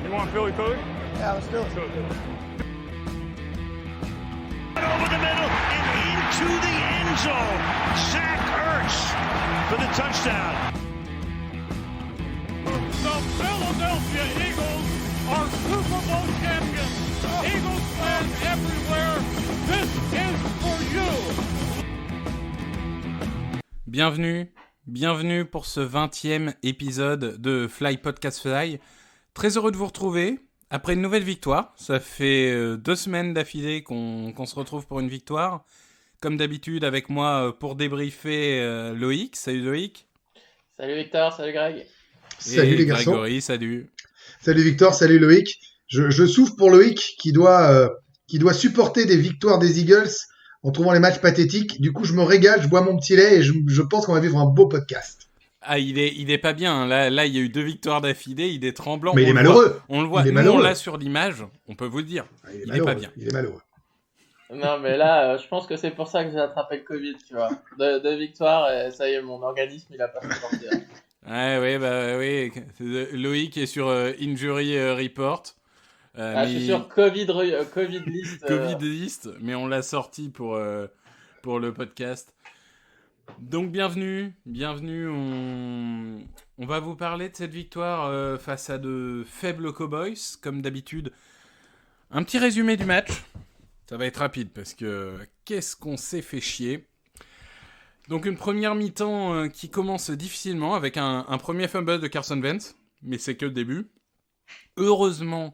You want Philly? Yeah, let's do it. Over the middle and into the end zone. Zach Ertz for the touchdown. The Philadelphia Eagles are Super Bowl champions. Eagles fans everywhere, this is for you. Bienvenue pour ce 20e épisode de Fly Podcast Fly. Très heureux de vous retrouver après une nouvelle victoire. Ça fait 2 semaines d'affilée qu'on se retrouve pour une victoire. Comme d'habitude avec moi pour débriefer Loïc. Salut Loïc. Salut Victor, salut Greg. Salut les garçons. Grégory, salut. Salut Victor, salut Loïc. Je souffre pour Loïc qui doit supporter des victoires des Eagles en trouvant les matchs pathétiques. Du coup, je me régale, je bois mon petit lait et je pense qu'on va vivre un beau podcast. Ah, il est pas bien. Là, il y a eu 2 victoires d'affilée. Il est tremblant. Mais il est malheureux. On le voit. Nous, on l'a sur l'image. On peut vous le dire. Il est pas bien. Il est malheureux. Non, mais là, je pense que c'est pour ça que j'ai attrapé le Covid, tu vois. 2 victoires, et ça y est, mon organisme, il a pas supporté. Oui. Loïc est sur Injury Report. Je suis sur Covid list. Covid list, mais on l'a sorti pour le podcast. Donc bienvenue. On va vous parler de cette victoire face à de faibles Cowboys, comme d'habitude. Un petit résumé du match. Ça va être rapide parce que qu'est-ce qu'on s'est fait chier. Donc une première mi-temps qui commence difficilement avec un premier fumble de Carson Wentz, mais c'est que le début. Heureusement,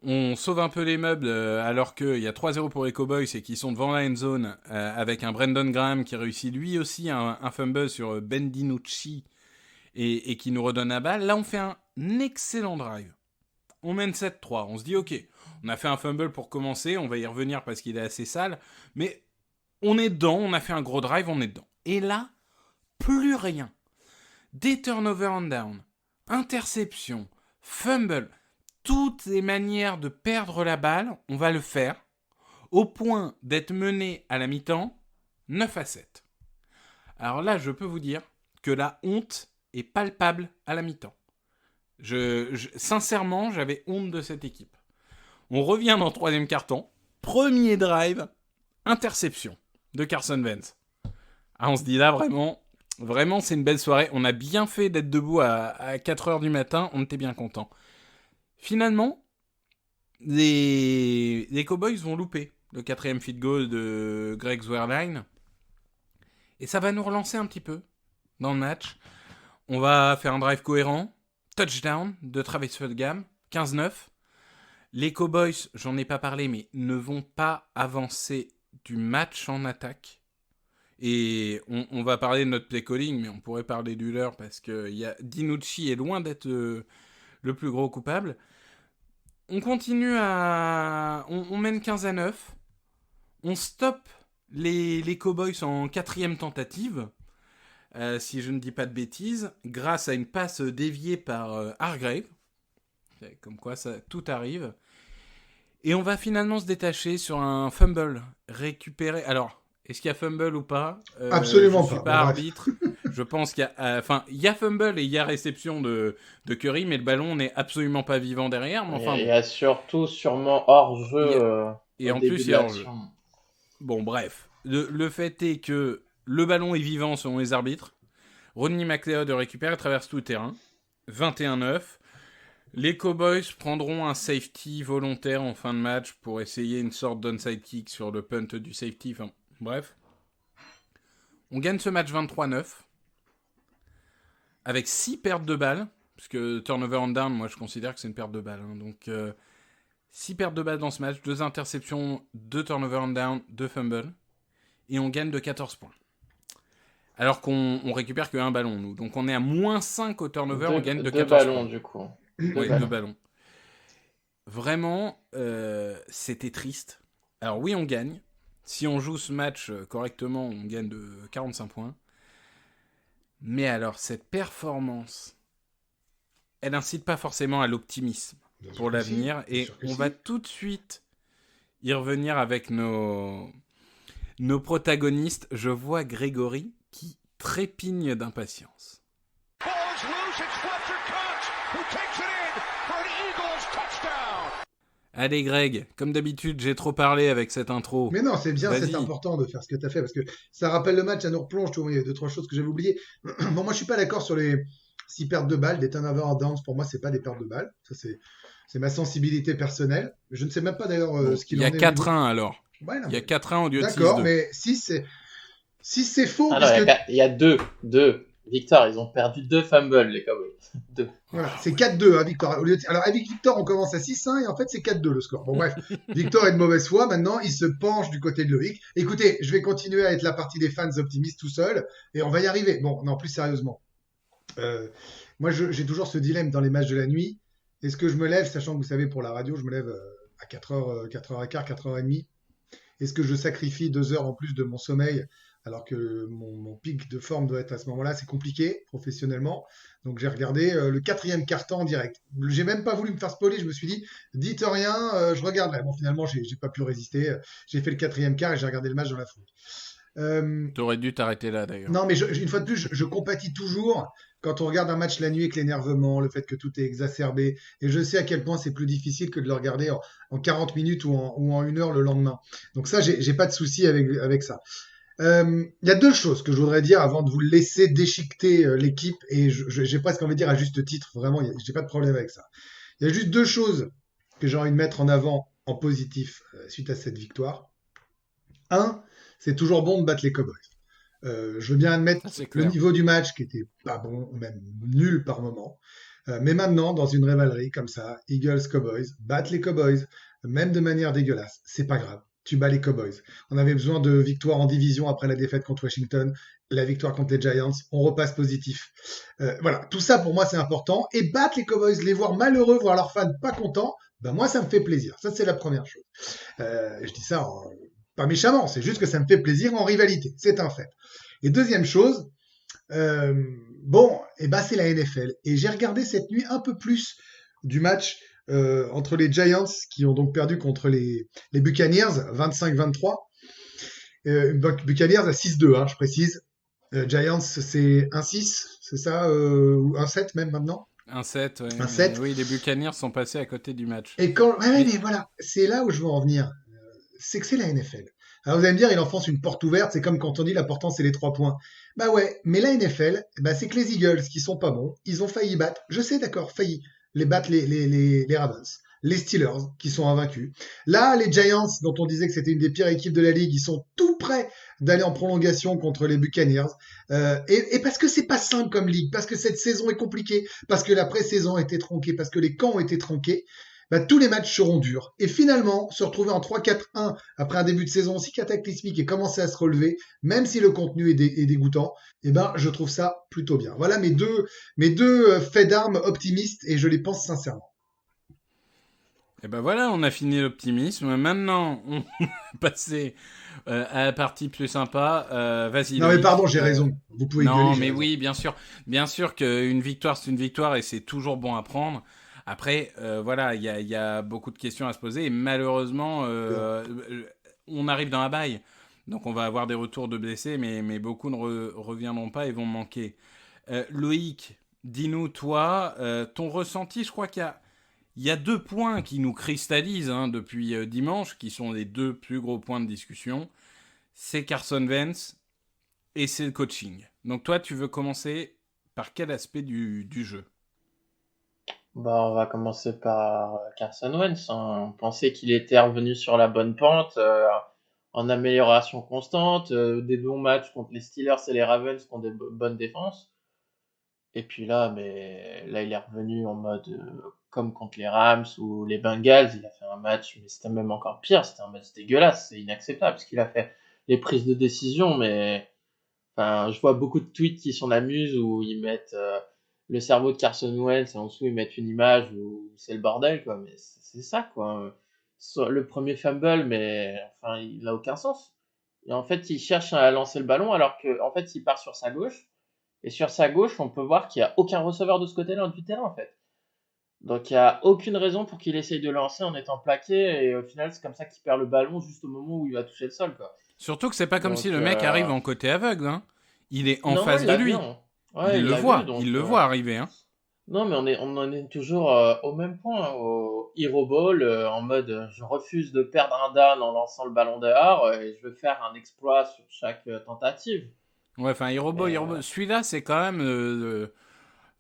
on sauve un peu les meubles alors qu'il y a 3-0 pour les Cowboys et qu'ils sont devant la end zone avec un Brandon Graham qui réussit lui aussi un fumble sur Ben DiNucci et qui nous redonne la balle. Là, on fait un excellent drive. On mène 7-3. On se dit, ok, on a fait un fumble pour commencer, on va y revenir parce qu'il est assez sale, mais on est dedans, on a fait un gros drive, on est dedans. Et là, plus rien. Des turnovers on down, interception, fumble, toutes les manières de perdre la balle, on va le faire, au point d'être mené à la mi-temps 9-7. Alors là, je peux vous dire que la honte est palpable à la mi-temps. Sincèrement, j'avais honte de cette équipe. On revient dans le 3e quart-temps, premier drive, interception de Carson Wentz. Ah, on se dit là, vraiment, c'est une belle soirée. On a bien fait d'être debout à 4h du matin, on était bien contents. Finalement, les Cowboys vont louper le 4e field goal de Greg Zuerlein. Et ça va nous relancer un petit peu dans le match. On va faire un drive cohérent. Touchdown de Travis Fulgham, 15-9. Les Cowboys, j'en ai pas parlé, mais ne vont pas avancer du match en attaque. Et on va parler de notre play calling, mais on pourrait parler du leur parce que DiNucci est loin d'être le plus gros coupable. On continue on mène 15-9. On stoppe les Cowboys en 4e tentative. Si je ne dis pas de bêtises, grâce à une passe déviée par Hargrave. Comme quoi, tout arrive. Et on va finalement se détacher sur un fumble récupéré. Alors, est-ce qu'il y a fumble ou pas ? Absolument pas. Je ne suis pas arbitre. Je pense qu'il y a... il y a fumble et il y a réception de Curry, mais le ballon n'est absolument pas vivant derrière. Mais enfin, il y a surtout sûrement hors-jeu. Et en plus, il y a hors-jeu. Bon, bref. Le fait est que le ballon est vivant selon les arbitres. Rodney McLeod récupère et traverse tout le terrain. 21-9. Les Cowboys prendront un safety volontaire en fin de match pour essayer une sorte d'onside kick sur le punt du safety. Enfin, bref. On gagne ce match 23-9. Avec 6 pertes de balles. Parce que turnover on down, moi je considère que c'est une perte de balles. Donc 6 pertes de balles dans ce match. 2 interceptions, 2 turnover on down, 2 fumbles. Et on gagne de 14 points. Alors qu'on récupère que 1 ballon, nous. Donc on est à moins 5 au turnover, on gagne de 14 points. 2 ballons, points. du coup. Oui, 2 ballons. Vraiment, c'était triste. Alors oui, on gagne. Si on joue ce match correctement, on gagne de 45 points. Mais alors, cette performance, elle n'incite pas forcément à l'optimisme pour l'avenir. Et on va tout de suite y revenir avec nos protagonistes. Je vois Grégory qui trépigne d'impatience. Ball's loose. It's Fletcher Cox who takes it in for an Eagles touchdown. Allez Greg, comme d'habitude, j'ai trop parlé avec cette intro. Mais non, c'est bien, Vas-y. c'est important de faire ce que tu as fait parce que ça rappelle le match, ça nous replonge. Tu vois, il y a 2-3 choses que j'avais oubliées. Bon, moi, je suis pas d'accord sur les 6 pertes de balles, des turnover en downs. Pour moi, c'est pas des pertes de balles. Ça, c'est ma sensibilité personnelle. Je ne sais même pas d'ailleurs ce qu'il Il y en a est. 4-1 alors. Ouais, non, Il y a 4-1 au lieu de 6-2. d'accord, mais si c'est faux, Ah non, parce que il y a deux victoires. Ils ont perdu 2 fumbles, les Cowboys. 2. voilà, c'est 4-2, hein, Victor. Alors, avec Victor, on commence à 6-1 et en fait, c'est 4-2 le score. Bon, bref, Victor est de mauvaise foi. Maintenant, il se penche du côté de Loïc. Écoutez, je vais continuer à être la partie des fans optimistes tout seul et on va y arriver. Bon, non, plus sérieusement. Moi, j'ai toujours ce dilemme dans les matchs de la nuit. Est-ce que je me lève, sachant que vous savez, pour la radio, je me lève à 4h, 4h15, 4h30. Est-ce que je sacrifie 2 heures en plus de mon sommeil alors que mon pic de forme doit être à ce moment-là? C'est compliqué professionnellement. Donc j'ai regardé le 4e quart-temps en direct. J'ai même pas voulu me faire spoiler. Je me suis dit, dites rien, je regarderai. Bon, finalement, j'ai pas pu résister. J'ai fait le 4e quart et j'ai regardé le match dans la foule. T'aurais dû t'arrêter là d'ailleurs. Non, mais une fois de plus, je compatis toujours quand on regarde un match la nuit avec l'énervement, le fait que tout est exacerbé. Et je sais à quel point c'est plus difficile que de le regarder en 40 minutes ou en 1 heure le lendemain. Donc ça, j'ai pas de souci avec ça. Il y a 2 choses que je voudrais dire avant de vous laisser déchiqueter l'équipe. Et j'ai presque envie de dire à juste titre, vraiment, j'ai pas de problème avec ça. Il y a juste 2 choses que j'ai envie de mettre en avant en positif suite à cette victoire. 1, c'est toujours bon de battre les Cowboys. Je veux bien admettre C'est le clair. niveau du match qui était pas bon, même nul par moment. Mais maintenant, dans une rivalité comme ça, Eagles-Cowboys, battre les Cowboys, même de manière dégueulasse, c'est pas grave. Tu bats les Cowboys. On avait besoin de victoires en division après la défaite contre Washington, la victoire contre les Giants. On repasse positif. Voilà, tout ça pour moi c'est important. Et battre les Cowboys, les voir malheureux, voir leurs fans pas contents, ben moi ça me fait plaisir. Ça c'est la première chose. Je dis ça pas méchamment, c'est juste que ça me fait plaisir en rivalité. C'est un fait. Et deuxième chose, bon, et ben c'est la NFL. Et j'ai regardé cette nuit un peu plus du match entre les Giants qui ont donc perdu contre les Buccaneers 25-23. Buccaneers à 6-2, hein, je précise. Giants c'est 1-6, c'est ça, ou 1-7 même maintenant. 1-7, ouais. 1-7. Oui, les Buccaneers sont passés à côté du match. Et mais voilà, c'est là où je veux en venir. C'est que c'est la NFL. Alors vous allez me dire, il enfonce une porte ouverte, c'est comme quand on dit l'important c'est les 3 points. Bah ouais, mais la NFL, bah c'est que les Eagles qui sont pas bons, ils ont failli battre, je sais d'accord, failli, les battre les Ravens, les Steelers qui sont invaincus. Là, les Giants, dont on disait que c'était une des pires équipes de la ligue, ils sont tout prêts d'aller en prolongation contre les Buccaneers. Et parce que c'est pas simple comme ligue, parce que cette saison est compliquée, parce que la pré-saison a été tronquée, parce que les camps ont été tronqués, bah, tous les matchs seront durs. Et finalement, se retrouver en 3-4-1 après un début de saison aussi cataclysmique et commencer à se relever, même si le contenu est dégoûtant, eh ben, je trouve ça plutôt bien. Voilà mes deux faits d'armes optimistes et je les pense sincèrement. Et ben voilà, on a fini l'optimisme. Maintenant, on va passer à la partie plus sympa. Vas-y. Non, Loïc. mais pardon, j'ai raison. Vous pouvez Non, gueuler, mais j'ai oui, bien sûr. Bien sûr qu'une victoire, c'est une victoire et c'est toujours bon à prendre. Après, voilà, il y a beaucoup de questions à se poser et malheureusement, on arrive dans la baille. Donc on va avoir des retours de blessés, mais beaucoup ne reviendront pas et vont manquer. Loïc, dis-nous, toi, ton ressenti, je crois qu'il y a 2 points qui nous cristallisent depuis dimanche, qui sont les 2 plus gros points de discussion. C'est Carson Wentz et c'est le coaching. Donc toi, tu veux commencer par quel aspect du jeu ? Bah, on va commencer par Carson Wentz. On pensait qu'il était revenu sur la bonne pente, en amélioration constante, des bons matchs contre les Steelers et les Ravens qui ont des bonnes défenses. Et puis là, il est revenu en mode comme contre les Rams ou les Bengals. Il a fait un match, mais c'était même encore pire. C'était un match dégueulasse, c'est inacceptable parce qu'il a fait les prises de décision. Mais enfin, je vois beaucoup de tweets qui s'en amusent où ils mettent le cerveau de Carson Wentz et en dessous ils mettent une image où c'est le bordel, quoi. Mais c'est ça, quoi. Le premier fumble, mais enfin, il n'a aucun sens. Et en fait, il cherche à lancer le ballon alors que en fait, il part sur sa gauche. Et sur sa gauche, on peut voir qu'il n'y a aucun receveur de ce côté-là du terrain, en fait. Donc, il n'y a aucune raison pour qu'il essaye de lancer en étant plaqué. Et au final, c'est comme ça qu'il perd le ballon juste au moment où il va toucher le sol, quoi. Surtout que c'est pas comme Donc, si le mec arrive en côté aveugle. Il est en non, face il de l'a lui. vu, hein. Ouais, il le l'a voit, vu, donc, il le voit arriver. Non, mais on en est toujours au même point, au Hero Ball, en mode je refuse de perdre un down en lançant le ballon dehors et je veux faire un exploit sur chaque tentative. Ouais, enfin, Et, celui-là, c'est quand même.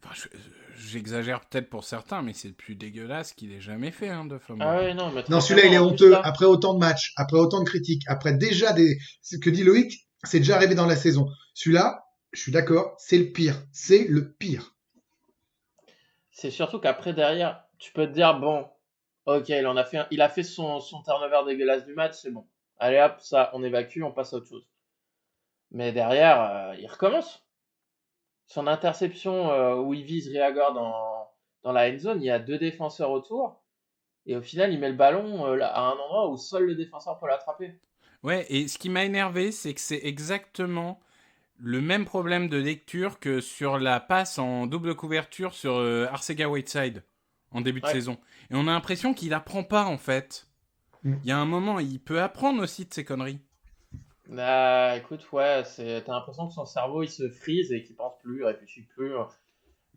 Enfin, j'exagère peut-être pour certains, mais c'est le plus dégueulasse qu'il ait jamais fait, hein, de fumble. Ah ouais, non, mais Non, très celui-là, il est clairement, en plus, honteux. là, Après autant de matchs, après autant de critiques, après déjà ce que dit Loïc, c'est déjà arrivé dans la saison. Celui-là, je suis d'accord, c'est le pire. C'est le pire. c'est surtout qu'après, derrière, tu peux te dire, bon, ok, il a fait son turnover dégueulasse du match, c'est bon. Allez hop, ça, on évacue, on passe à autre chose. Mais derrière, il recommence. Son interception où il vise Reagor dans la end zone, il y a 2 défenseurs autour. Et au final, il met le ballon à un endroit où seul le défenseur peut l'attraper. Ouais, et ce qui m'a énervé, c'est que c'est exactement le même problème de lecture que sur la passe en double couverture sur Arcega-Whiteside en début de Ouais. saison. Et on a l'impression qu'il apprend pas, en fait. Il y a un moment, il peut apprendre aussi de ses conneries. Bah, écoute, ouais, t'as l'impression que son cerveau il se frise et qu'il pense plus, il réfléchit plus.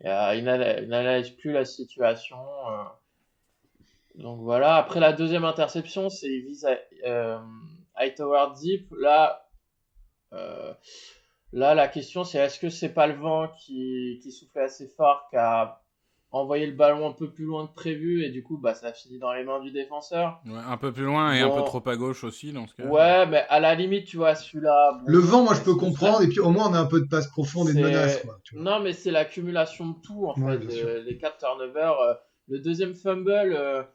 Il n'analyse plus la situation. Donc voilà. Après la deuxième interception, c'est il vise Hightower Deep. Euh, Là, la question c'est est-ce que c'est pas le vent qui soufflait assez fort qui a envoyé le ballon un peu plus loin que prévu et du coup bah ça a fini dans les mains du défenseur. Ouais, un peu plus loin et un peu Bon, trop à gauche aussi, dans ce cas. ouais, mais à la limite, tu vois, celui-là, bon, Le vent, moi, je peux c'est comprendre. Et puis, au moins, on a un peu de passe profonde et de menace, c'est quoi. Tu vois. non, mais c'est l'accumulation de tout en Ouais, fait, bien sûr. les 4 turnovers, le deuxième fumble.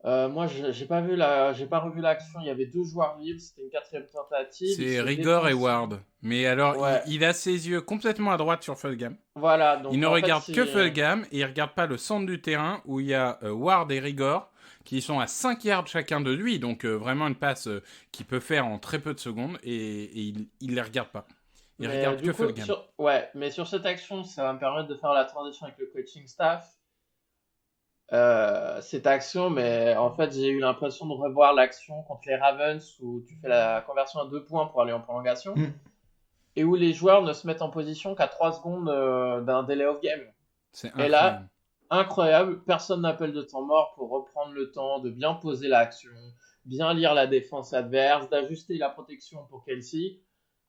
Moi, j'ai pas revu l'action. Il y avait 2 joueurs libres. C'était une 4e tentative. Il C'est se Rigor et défonce. Ward. Mais alors, Ouais, il a ses yeux complètement à droite sur Fulgham. voilà. Il Donc ne en fait, regarde que Fulgham et il regarde pas le centre du terrain où il y a Ward et Rigor qui sont à 5 yards chacun de lui. Donc vraiment une passe qu'il peut faire en très peu de secondes et il les regarde pas. Il mais regarde du que coup, Fulgham. mais sur cette action, ça va me permettre de faire la transition avec le coaching staff. Cette action, mais en fait, j'ai eu l'impression de revoir l'action contre les Ravens où tu fais la conversion à 2 points pour aller en prolongation Mm. et où les joueurs ne se mettent en position qu'à 3 secondes d'un delay of game. C'est Et incroyable. là, incroyable, personne n'appelle de temps mort pour reprendre le temps de bien poser l'action, bien lire la défense adverse, d'ajuster la protection pour Kelsey.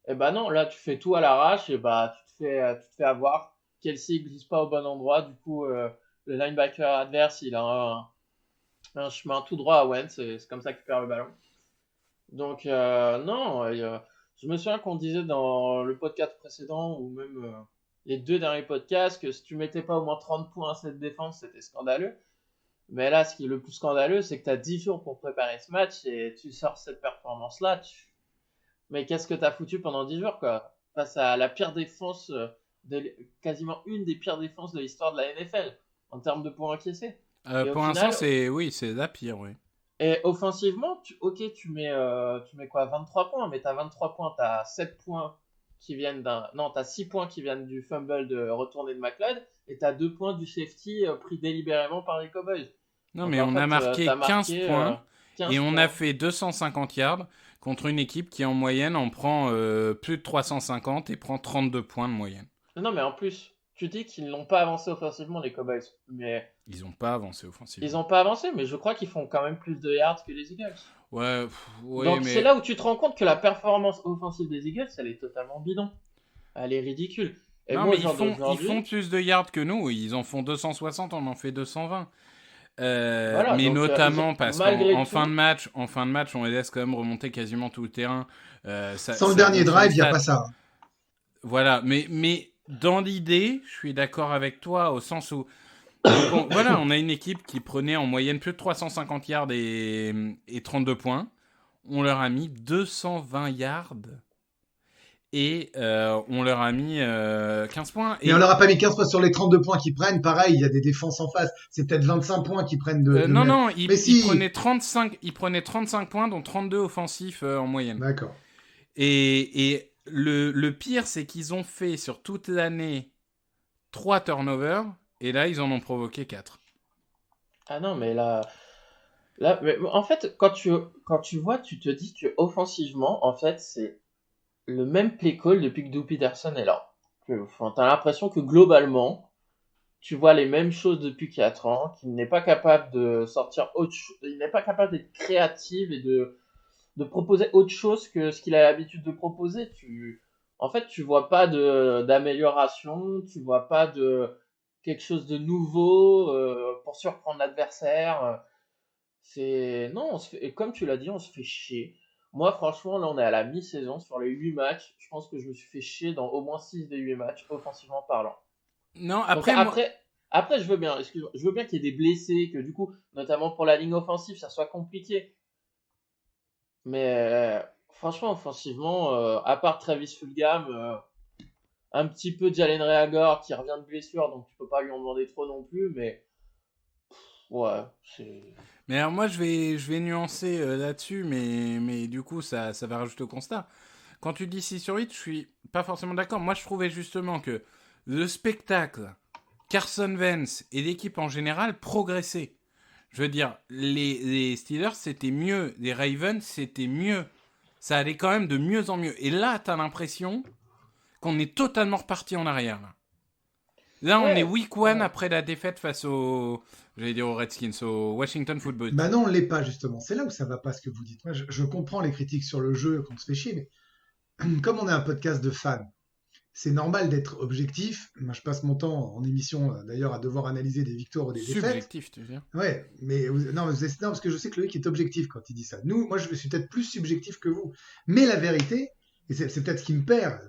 Et bah non, là tu fais tout à l'arrache et bah tu te fais avoir. Kelsey glisse pas au bon endroit, du coup le linebacker adverse il a un chemin tout droit à Wentz, c'est comme ça qu'il perd le ballon. Donc non, je me souviens qu'on disait dans le podcast précédent ou même les 2 derniers podcasts que si tu mettais pas au moins 30 points à cette défense, c'était scandaleux. Mais là, ce qui est le plus scandaleux, c'est que tu as 10 jours pour préparer ce match et tu sors cette performance-là. Mais qu'est-ce que tu as foutu pendant 10 jours, quoi? Face à la pire défense, quasiment une des pires défenses de l'histoire de la NFL en termes de points encaissés. Et au Pour final, l'instant, c'est la pire, oui. et offensivement, tu mets quoi? 23 points, mais t'as 23 points, t'as 7 points qui viennent t'as 6 points qui viennent du fumble de retourné de McLeod, et t'as 2 points du safety pris délibérément par les Cowboys. Non, Donc mais en on fait, a marqué t'as 15 marqué points 15 et on points. a fait 250 yards contre une équipe qui, en moyenne, en prend plus de 350 et prend 32 points de moyenne. Non, mais en plus, tu dis qu'ils n'ont pas avancé offensivement, les Cowboys. Mais Ils n'ont pas avancé offensivement. ils n'ont pas avancé, mais je crois qu'ils font quand même plus de yards que les Eagles. Ouais, Donc mais... c'est là où tu te rends compte que la performance offensive des Eagles, elle est totalement bidon. Elle est ridicule. Et non, moi, mais au jour d'aujourd'hui, ils font plus de yards que nous. Ils en font 260, on en fait 220. voilà, mais donc, notamment parce malgré qu'en tout, fin de match, on les laisse quand même remonter quasiment tout le terrain. Sans le dernier drive, il n'y a pas ça. Voilà, mais dans l'idée, je suis d'accord avec toi au sens où bon, voilà, on a une équipe qui prenait en moyenne plus de 350 yards et 32 points. On leur a mis 220 yards et on leur a mis 15 points. Mais on leur a pas mis 15 points sur les 32 points qu'ils prennent. Pareil, il y a des défenses en face. C'est peut-être 25 points qu'ils prennent de non, même. non, Mais si. ils prenaient 35 points, dont 32 offensifs en moyenne. D'accord. Et le pire, c'est qu'ils ont fait sur toute l'année 3 turnovers, et là, ils en ont provoqué 4. ah non, mais là, mais en fait, quand tu vois, tu te dis que offensivement, en fait, c'est le même play call depuis que Doug Peterson est là. Enfin, t'as l'impression que globalement, tu vois les mêmes choses depuis 4 ans, qu'il n'est pas capable de sortir autre chose, il n'est pas capable d'être créatif et de proposer autre chose que ce qu'il a l'habitude de proposer. En fait, tu vois pas d'amélioration, tu vois pas de quelque chose de nouveau pour surprendre l'adversaire. Non, et comme tu l'as dit, on se fait chier. Moi, franchement, là, on est à la mi-saison sur les 8 matchs. Je pense que je me suis fait chier dans au moins 6 des 8 matchs, offensivement parlant. Non, Donc après, après, je veux bien, excuse-moi, je veux bien qu'il y ait des blessés, que du coup, notamment pour la ligne offensive, ça soit compliqué. Mais franchement, offensivement, à part Travis Fulgham, un petit peu Jalen Reagor qui revient de blessure, donc tu peux pas lui en demander trop non plus, mais ouais, c'est... Mais alors moi, je vais nuancer là-dessus, mais du coup, ça va rajouter au constat. Quand tu dis 6 sur 8, je suis pas forcément d'accord. Moi, je trouvais justement que le spectacle, Carson Wentz et l'équipe en général progressaient. Je veux dire, les Steelers, c'était mieux. Les Ravens, c'était mieux. Ça allait quand même de mieux en mieux. Et là, t'as l'impression qu'on est totalement reparti en arrière. Là, on est week 1 après la défaite face aux Redskins, au Washington Football Team. Bah non, on l'est pas, justement. C'est là où ça va pas ce que vous dites. Moi, je comprends les critiques sur le jeu, qu'on se fait chier, mais comme on est un podcast de fans, c'est normal d'être objectif. Moi, je passe mon temps en émission, d'ailleurs, à devoir analyser des victoires ou des défaites. Subjectif, tu veux dire ? Ouais, mais non, parce que je sais que Loïc est objectif quand il dit ça. Moi, je suis peut-être plus subjectif que vous. Mais la vérité, et c'est peut-être ce qui me perd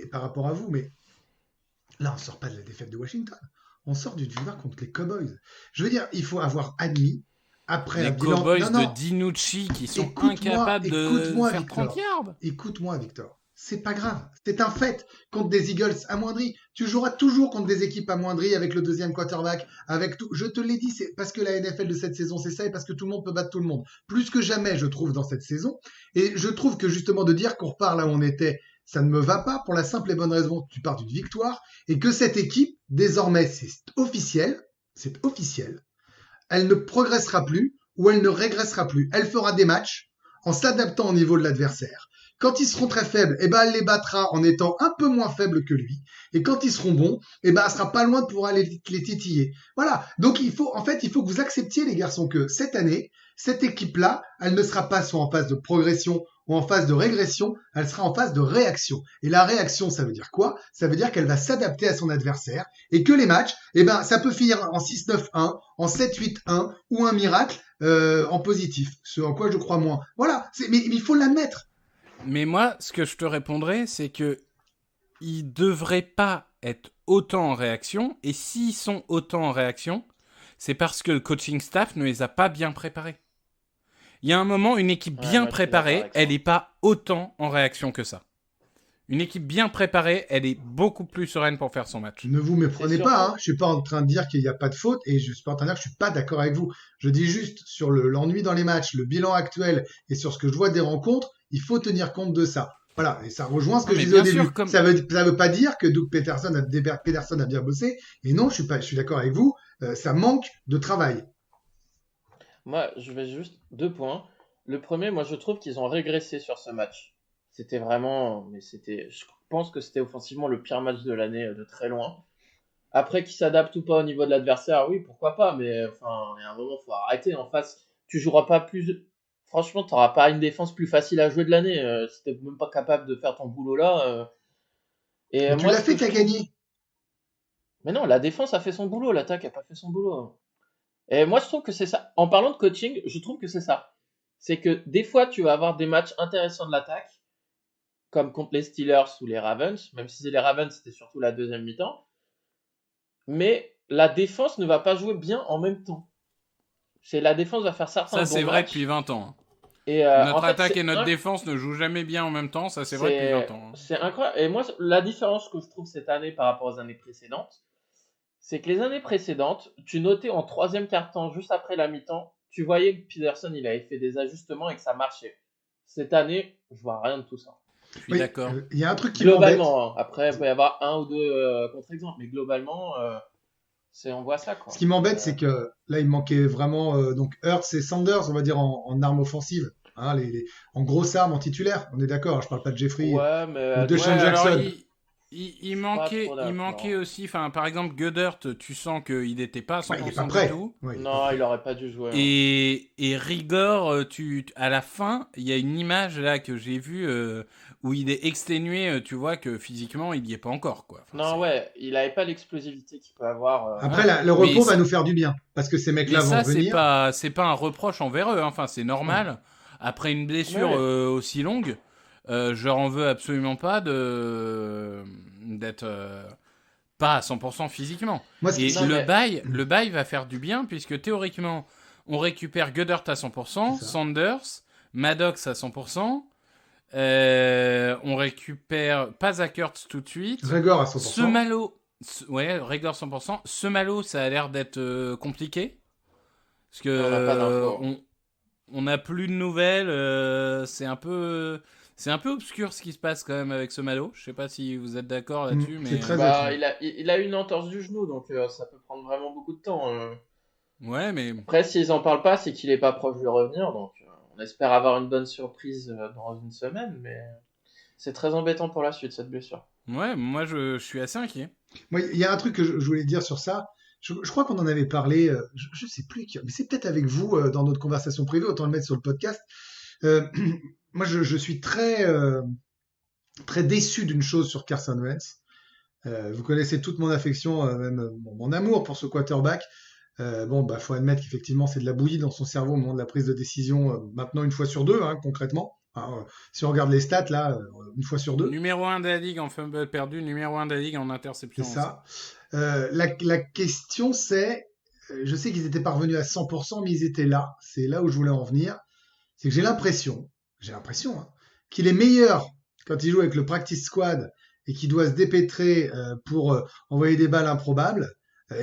par rapport à vous, mais là, on sort pas de la défaite de Washington. On sort d'une victoire contre les Cowboys. Je veux dire, il faut avoir admis, après les Cowboys de Dinucci qui sont incapables de faire 30 yards. Écoute-moi, Victor. C'est pas grave. C'est un fait. Contre des Eagles amoindris. Tu joueras toujours contre des équipes amoindries avec le deuxième quarterback, avec tout. Je te l'ai dit, c'est parce que la NFL de cette saison, c'est ça et parce que tout le monde peut battre tout le monde. Plus que jamais, je trouve, dans cette saison. Et je trouve que justement de dire qu'on repart là où on était, ça ne me va pas pour la simple et bonne raison que tu pars d'une victoire et que cette équipe, désormais, c'est officiel, elle ne progressera plus ou elle ne régressera plus. Elle fera des matchs en s'adaptant au niveau de l'adversaire. Quand ils seront très faibles, elle les battra en étant un peu moins faible que lui. Et quand ils seront bons, elle sera pas loin de pouvoir les titiller. Voilà. Donc il faut que vous acceptiez, les garçons, que cette année, cette équipe-là, elle ne sera pas soit en phase de progression ou en phase de régression, elle sera en phase de réaction. Et la réaction, ça veut dire quoi ? Ça veut dire qu'elle va s'adapter à son adversaire et que les matchs, ça peut finir en 6-9-1, en 7-8-1 ou un miracle en positif. Ce en quoi je crois moins. Voilà. Mais il faut l'admettre. Mais moi, ce que je te répondrais, c'est que ils devraient pas être autant en réaction. Et s'ils sont autant en réaction, c'est parce que le coaching staff ne les a pas bien préparés. Il y a un moment, une équipe bien préparée, elle n'est pas autant en réaction que ça. Une équipe bien préparée, elle est beaucoup plus sereine pour faire son match. Ne vous méprenez pas, hein. Je suis pas en train de dire qu'il n'y a pas de faute et je suis pas en train de dire que je suis pas d'accord avec vous. Je dis juste sur l'ennui dans les matchs, le bilan actuel et sur ce que je vois des rencontres, il faut tenir compte de ça. Voilà, et ça rejoint ce que je disais au début. Ça veut pas dire que Doug Peterson a bien bossé. Et non, je suis d'accord avec vous. Ça manque de travail. Moi, je vais juste 2 points. Le premier, moi, je trouve qu'ils ont régressé sur ce match. Je pense que c'était offensivement le pire match de l'année de très loin. Après, qu'ils s'adaptent ou pas au niveau de l'adversaire, oui, pourquoi pas. Mais enfin, il y a un moment, faut arrêter. En face, tu joueras pas plus. Franchement, t'auras pas une défense plus facile à jouer de l'année. Si t'es même pas capable de faire ton boulot là. Et tu l'as fait, t'as gagné. Mais non, la défense a fait son boulot, l'attaque a pas fait son boulot. Et moi, je trouve que c'est ça. En parlant de coaching, je trouve que c'est ça. C'est que des fois, tu vas avoir des matchs intéressants de l'attaque, comme contre les Steelers ou les Ravens, même si c'est les Ravens, c'était surtout la deuxième mi-temps. Mais la défense ne va pas jouer bien en même temps. La défense va faire certains bons matchs. Ça, c'est vrai depuis 20 ans. Et, notre attaque et notre défense ne jouent jamais bien en même temps, ça c'est vrai depuis 20 ans. C'est incroyable. Et moi, la différence que je trouve cette année par rapport aux années précédentes, c'est que les années précédentes, tu notais en troisième quart-temps, juste après la mi-temps, tu voyais que Peterson, il avait fait des ajustements et que ça marchait. Cette année, je vois rien de tout ça. Je suis d'accord. Il y a un truc qui m'embête. Globalement, après, il peut y avoir un ou deux contre-exemples, mais globalement, on voit ça, quoi. Ce qui m'embête, c'est que là, il manquait vraiment donc Hurts et Sanders, on va dire, en armes offensives. Hein, en grosses armes, en titulaire. On est d'accord, je parle pas de Jeffrey ou de Sean Jackson. Il manquait aussi, par exemple, Goddard, tu sens qu'il n'était pas à 100% il est pas prêt. du tout. Oui. Non, il aurait pas dû jouer. Et Rigor, à la fin, il y a une image là que j'ai vue où il est exténué, tu vois que physiquement, il n'y est pas encore, quoi. Non, ouais, il avait pas l'explosivité qu'il peut avoir. Après, le repos va nous faire du bien. Parce que ces Mais mecs-là vont ça, venir. c'est pas un reproche envers eux. Enfin, c'est normal. Après une blessure aussi longue, je leur en veux absolument pas d'être pas à 100% physiquement. Moi, Et le bail va faire du bien, puisque théoriquement, on récupère Goddard à 100%, Sanders, Maddox à 100%, on récupère pas Zach Ertz tout de suite. Régor à 100%. Régor 100%. Semalo, ça a l'air d'être compliqué. Parce que On n'a pas d'infos. on n'a plus de nouvelles. C'est un peu obscur ce qui se passe quand même avec Semalo. Je sais pas si vous êtes d'accord là-dessus. C'est mais très il a eu une entorse du genou, donc ça peut prendre vraiment beaucoup de temps. Ouais, mais Après, s'ils en parlent pas, c'est qu'il est pas proche de revenir, donc on espère avoir une bonne surprise dans une semaine, mais c'est très embêtant pour la suite, cette blessure. ouais, moi je suis assez inquiet. Moi, il y a un truc que je voulais dire sur ça. Je crois qu'on en avait parlé, je sais plus, mais c'est peut-être avec vous dans notre conversation privée, autant le mettre sur le podcast. Moi, je suis très déçu d'une chose sur Carson Wentz. Vous connaissez toute mon affection, même mon amour pour ce quarterback. Faut admettre qu'effectivement, c'est de la bouillie dans son cerveau au moment de la prise de décision, maintenant une fois sur deux, concrètement. Si on regarde les stats, là, une fois sur deux. Numéro 1 de la ligue en fumble perdu, numéro 1 de la ligue en interception. C'est ça. La question, c'est, je sais qu'ils étaient parvenus à 100%, mais ils étaient là. C'est là où je voulais en venir. C'est que j'ai l'impression, qu'il est meilleur quand il joue avec le practice squad et qu'il doit se dépêtrer pour envoyer des balles improbables.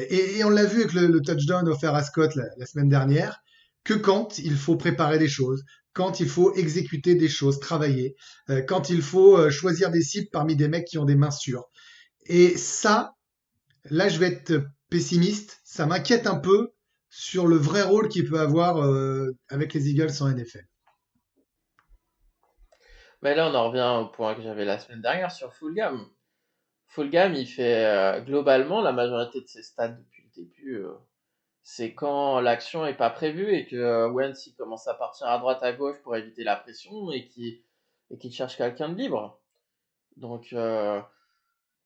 Et on l'a vu avec le touchdown offert à Scott la semaine dernière, que quand il faut préparer des choses, quand il faut exécuter des choses, travailler, quand il faut choisir des cibles parmi des mecs qui ont des mains sûres. Et ça, là je vais être pessimiste, ça m'inquiète un peu sur le vrai rôle qu'il peut avoir avec les Eagles en NFL. Mais là, on en revient au point que j'avais la semaine dernière sur Fulgham. Fulgham, il fait globalement la majorité de ses stats depuis le début. C'est quand l'action est pas prévue et que Wentz il commence à partir à droite à gauche pour éviter la pression et qu'il cherche quelqu'un de libre. Donc là,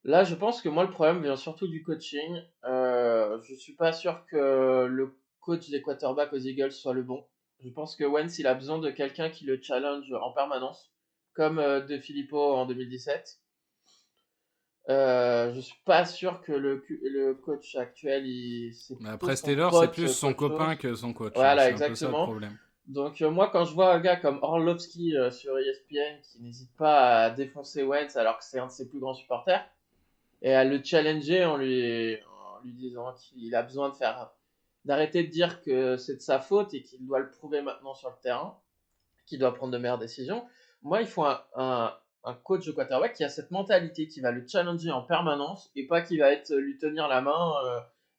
je pense que moi, le problème vient surtout du coaching. Je suis pas sûr que le coach des quarterbacks aux Eagles soit le bon. Je pense que Wentz, il a besoin de quelqu'un qui le challenge en permanence, comme De Filippo en 2017. Je suis pas sûr que le coach actuel, Après Taylor, c'est plus son copain que son coach. Voilà, c'est exactement. Un peu ça le problème. Donc moi, quand je vois un gars comme Orlovsky sur ESPN qui n'hésite pas à défoncer Wentz alors que c'est un de ses plus grands supporters et à le challenger en lui disant qu'il a besoin d'arrêter de dire que c'est de sa faute et qu'il doit le prouver maintenant sur le terrain, qu'il doit prendre de meilleures décisions. Moi, il faut un coach de quarterback qui a cette mentalité, qui va le challenger en permanence et pas qui va lui tenir la main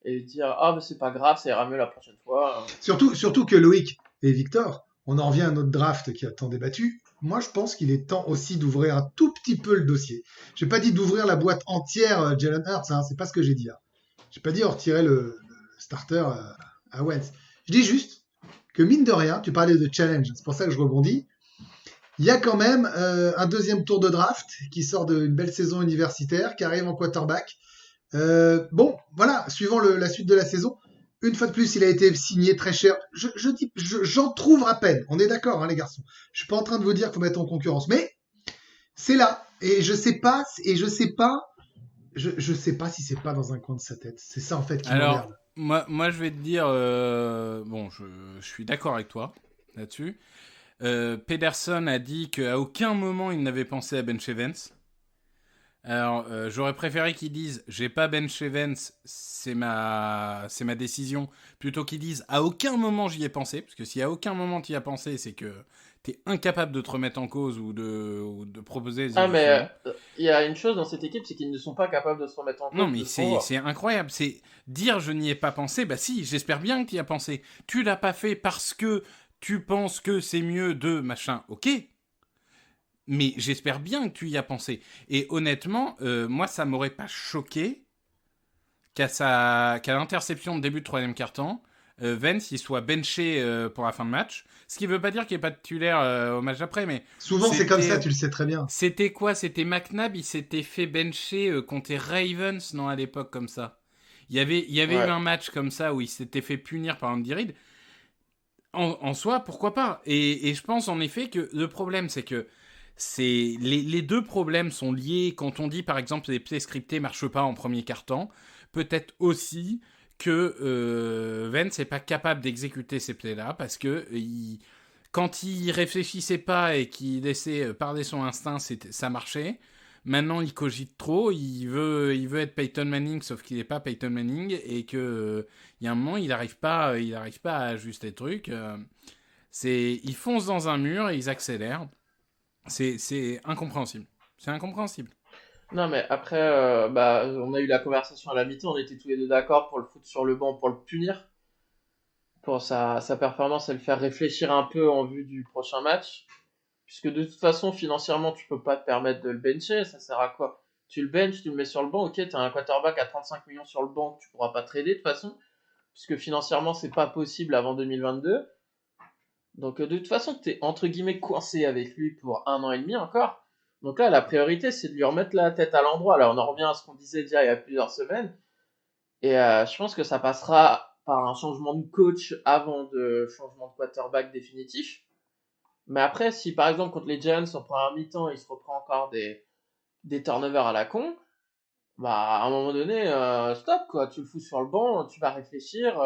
et lui dire c'est pas grave, ça ira mieux la prochaine fois. Surtout que Loïc et Victor, on en revient à notre draft qui a tant débattu. Moi, je pense qu'il est temps aussi d'ouvrir un tout petit peu le dossier. J'ai pas dit d'ouvrir la boîte entière Jalen Hurts, c'est pas ce que j'ai dit. J'ai pas dit retirer le starter à Wentz. Je dis juste que mine de rien, tu parlais de challenge, c'est pour ça que je rebondis. Il y a quand même un deuxième tour de draft qui sort d'une belle saison universitaire, qui arrive en quarterback. Suivant la suite de la saison, une fois de plus, il a été signé très cher. J'en trouve à peine. On est d'accord, les garçons. Je suis pas en train de vous dire qu'il faut mettre en concurrence, mais c'est là. Et je sais pas si c'est pas dans un coin de sa tête. C'est ça en fait qui m'emmerde. Moi, je vais te dire, je suis d'accord avec toi là-dessus. Pederson a dit qu'à aucun moment il n'avait pensé à bencher Wentz. Alors, j'aurais préféré qu'ils disent j'ai pas benché Wentz, c'est ma décision, plutôt qu'ils disent à aucun moment j'y ai pensé, parce que si à aucun moment tu y as pensé, c'est que t'es incapable de te remettre en cause ou de proposer des mais il y a une chose dans cette équipe, c'est qu'ils ne sont pas capables de se remettre en cause. Non, mais c'est incroyable. C'est dire je n'y ai pas pensé. Bah si, j'espère bien que tu y as pensé. Tu l'as pas fait parce que tu penses que c'est mieux de machin. Ok. Mais j'espère bien que tu y as pensé. Et honnêtement, moi, ça m'aurait pas choqué qu'à l'interception de début de troisième quart-temps, Vance il soit benché pour la fin de match. Ce qui veut pas dire qu'il n'est pas titulaire au match d'après, mais Souvent, c'est comme ça, tu le sais très bien. c'était quoi? C'était McNabb, il s'était fait bencher contre les Ravens, non, à l'époque, comme ça. Il y avait Ouais. eu un match comme ça où il s'était fait punir par Andy Reid. En soi, pourquoi pas? Et je pense en effet que le problème, c'est que les deux problèmes sont liés. Quand on dit, par exemple, que les plays scriptés marchent pas en premier quart-temps, peut-être aussi que Vance n'est pas capable d'exécuter ces plays-là parce que quand il réfléchissait pas et qu'il laissait parler son instinct, ça marchait. Maintenant, il cogite trop, il veut être Peyton Manning, sauf qu'il n'est pas Peyton Manning, et que il y a un moment, il n'arrive pas à ajuster le truc. Ils foncent dans un mur et ils accélèrent. C'est incompréhensible. C'est incompréhensible. Non, mais après, on a eu la conversation à la mi-temps, on était tous les deux d'accord pour le foutre sur le banc, pour le punir, pour sa performance et le faire réfléchir un peu en vue du prochain match. Puisque de toute façon, financièrement, tu peux pas te permettre de le bencher, ça sert à quoi? Tu le benches, tu le mets sur le banc, ok, t'as un quarterback à 35 millions sur le banc que tu pourras pas trader de toute façon, puisque financièrement, c'est pas possible avant 2022. Donc de toute façon, t'es entre guillemets coincé avec lui pour 1 an et demi encore. Donc là, la priorité, c'est de lui remettre la tête à l'endroit. Là, on en revient à ce qu'on disait déjà il y a plusieurs semaines. Et je pense que ça passera par un changement de coach avant de changement de quarterback définitif. Mais après, si par exemple contre les Giants, en première mi-temps, il se reprend encore des turnovers à la con, bah à un moment donné, stop quoi, tu le fous sur le banc, tu vas réfléchir.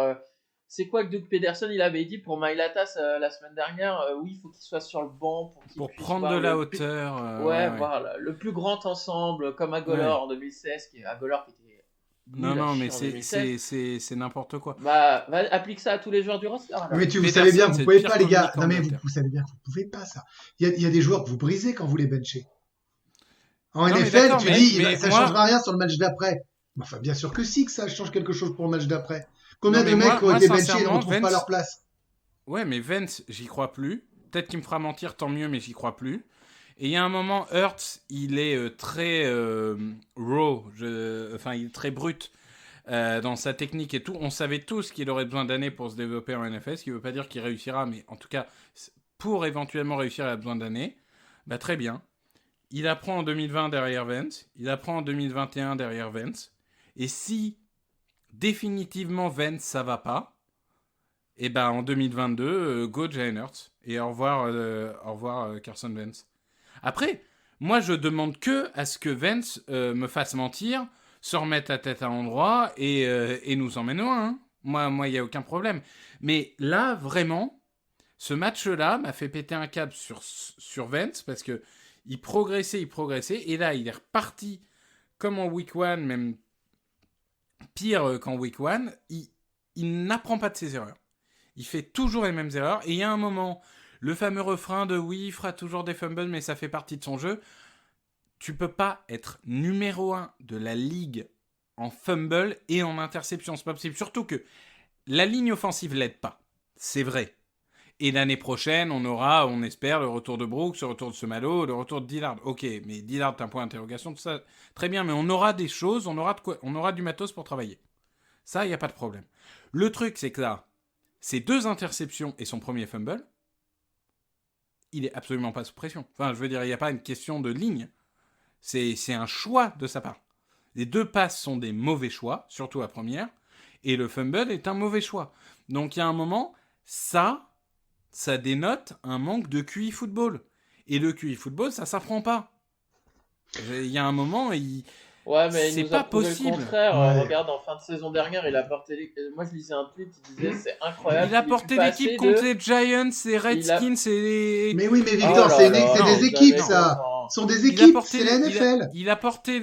C'est quoi que Doug Pederson il avait dit pour Mailatas la semaine dernière? Oui, il faut qu'il soit sur le banc pour qu'il puisse prendre voir de la le hauteur. ouais, voilà, le plus grand ensemble, comme Agolor en 2016, Agolor qui était nul à Non, chier mais en 2016. c'est n'importe quoi. Bah, applique ça à tous les joueurs du roster. Alors. Mais vous Peterson, savez bien, vous c'est pouvez pire pas, les gars. qu'un Non, mais coordinateur. vous savez bien, vous pouvez pas ça. Il y a des joueurs que vous brisez quand vous les benchez. En Non, mais NFL, d'accord, tu mais- dis, mais ça moi- changera rien sur le match d'après. Enfin, bien sûr que si, que ça change quelque chose pour le match d'après. Combien Non, de mais mecs qui ont moi, été benchés et ne sincèrement, retrouvent pas Vance- leur place? Ouais, mais Vance, j'y crois plus. Peut-être qu'il me fera mentir, tant mieux, mais j'y crois plus. Et il y a un moment, Hurts, il est très raw, il est très brut dans sa technique et tout. On savait tous qu'il aurait besoin d'années pour se développer en NFL, ce qui ne veut pas dire qu'il réussira, mais en tout cas, pour éventuellement réussir, il a besoin d'années. Bah, très bien. Il apprend en 2020 derrière Vance, il apprend en 2021 derrière Vance. Et si définitivement Vance, ça va pas, et ben en 2022, go Jalen Hurts. Et au revoir Carson Wentz. Après, moi je demande que à ce que Wentz me fasse mentir, se remette la tête à l'endroit et nous emmène loin. Hein. Moi, il n'y a aucun problème. Mais là, vraiment, ce match-là m'a fait péter un câble sur Wentz parce que il progressait. Et là, il est reparti comme en week 1, même pire qu'en week 1. Il n'apprend pas de ses erreurs. Il fait toujours les mêmes erreurs. Et il y a un moment, le fameux refrain de oui, il fera toujours des fumbles, mais ça fait partie de son jeu. Tu peux pas être numéro 1 de la ligue en fumble et en interception. C'est pas possible. Surtout que la ligne offensive l'aide pas. C'est vrai. Et l'année prochaine, on espère, le retour de Brooks, le retour de Semalo, le retour de Dillard. Ok, mais Dillard, t'as un point d'interrogation, tout ça. Très bien, mais on aura des choses, on aura du matos pour travailler. Ça, il n'y a pas de problème. Le truc, c'est que là, ses 2 interceptions et son premier fumble, il est absolument pas sous pression. Enfin, je veux dire, il n'y a pas une question de ligne. C'est un choix de sa part. Les 2 passes sont des mauvais choix, surtout la première, et le fumble est un mauvais choix. Donc, il y a un moment, ça dénote un manque de QI football. Et le QI football, ça s'apprend pas. Il y a un moment, Ouais, mais c'est il nous a pas prouvé possible. le contraire. Ouais. Regarde, en fin de saison dernière, il a porté moi je lisais un tweet, il disait c'est incroyable. Il a est porté plus passé l'équipe contre les Giants, les Redskins et les... Mais oui, mais Oh Victor, là c'est là, des non, équipes, jamais ça. content. Ce sont des Il a équipes, porté- c'est la NFL. Il a porté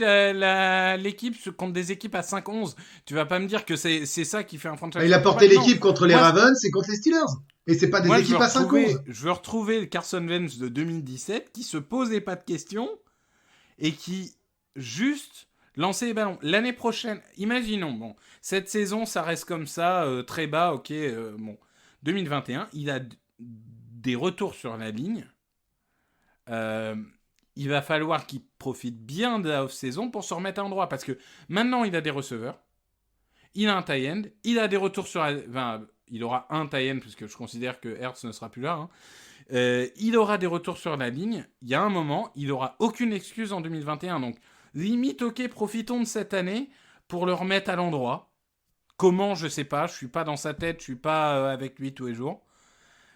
l'équipe contre des équipes à 5-11. Tu vas pas me dire que c'est ça qui fait un franchise. Il a porté Non. l'équipe contre les Moi- Ravens et contre les Steelers. Et c'est pas des Moi, équipes à 5-11. je veux retrouver le Carson Wentz de 2017 qui se posait pas de questions et qui juste lançait les ballons. L'année prochaine, imaginons, bon, cette saison, ça reste comme ça, très bas, ok, bon. 2021, il a des retours sur la ligne. il va falloir qu'il profite bien de la off-saison pour se remettre à l'endroit. Parce que maintenant, il a des receveurs, il a un tie-end, il a des retours sur... Enfin, il aura un tie-end, puisque je considère que Hertz ne sera plus là. Il aura des retours sur la ligne. Il y a un moment, il n'aura aucune excuse en 2021. Donc, limite, ok, profitons de cette année pour le remettre à l'endroit. Comment, je sais pas. Je suis pas dans sa tête, je suis pas avec lui tous les jours.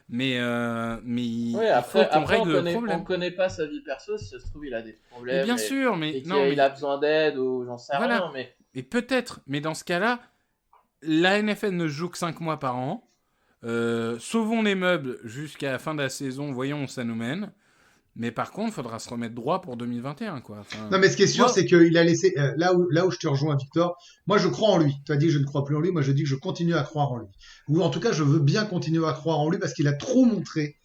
Mais il faut qu'on règle le problème. On connaît pas sa vie perso, si ça se trouve, il a des problèmes. Mais bien sûr, mais... il a besoin d'aide ou j'en sais rien. Mais... Et peut-être, mais dans ce cas-là, la NFL ne joue que 5 mois par an. Sauvons les meubles jusqu'à la fin de la saison, voyons où ça nous mène. Mais par contre, il faudra se remettre droit pour 2021, quoi. Enfin, non, mais ce qui est sûr, c'est qu'il a laissé, là où je te rejoins, Victor, moi je crois en lui. Tu as dit que je ne crois plus en lui, moi je dis que je continue à croire en lui. Ou en tout cas, je veux bien continuer à croire en lui parce qu'il a trop montré.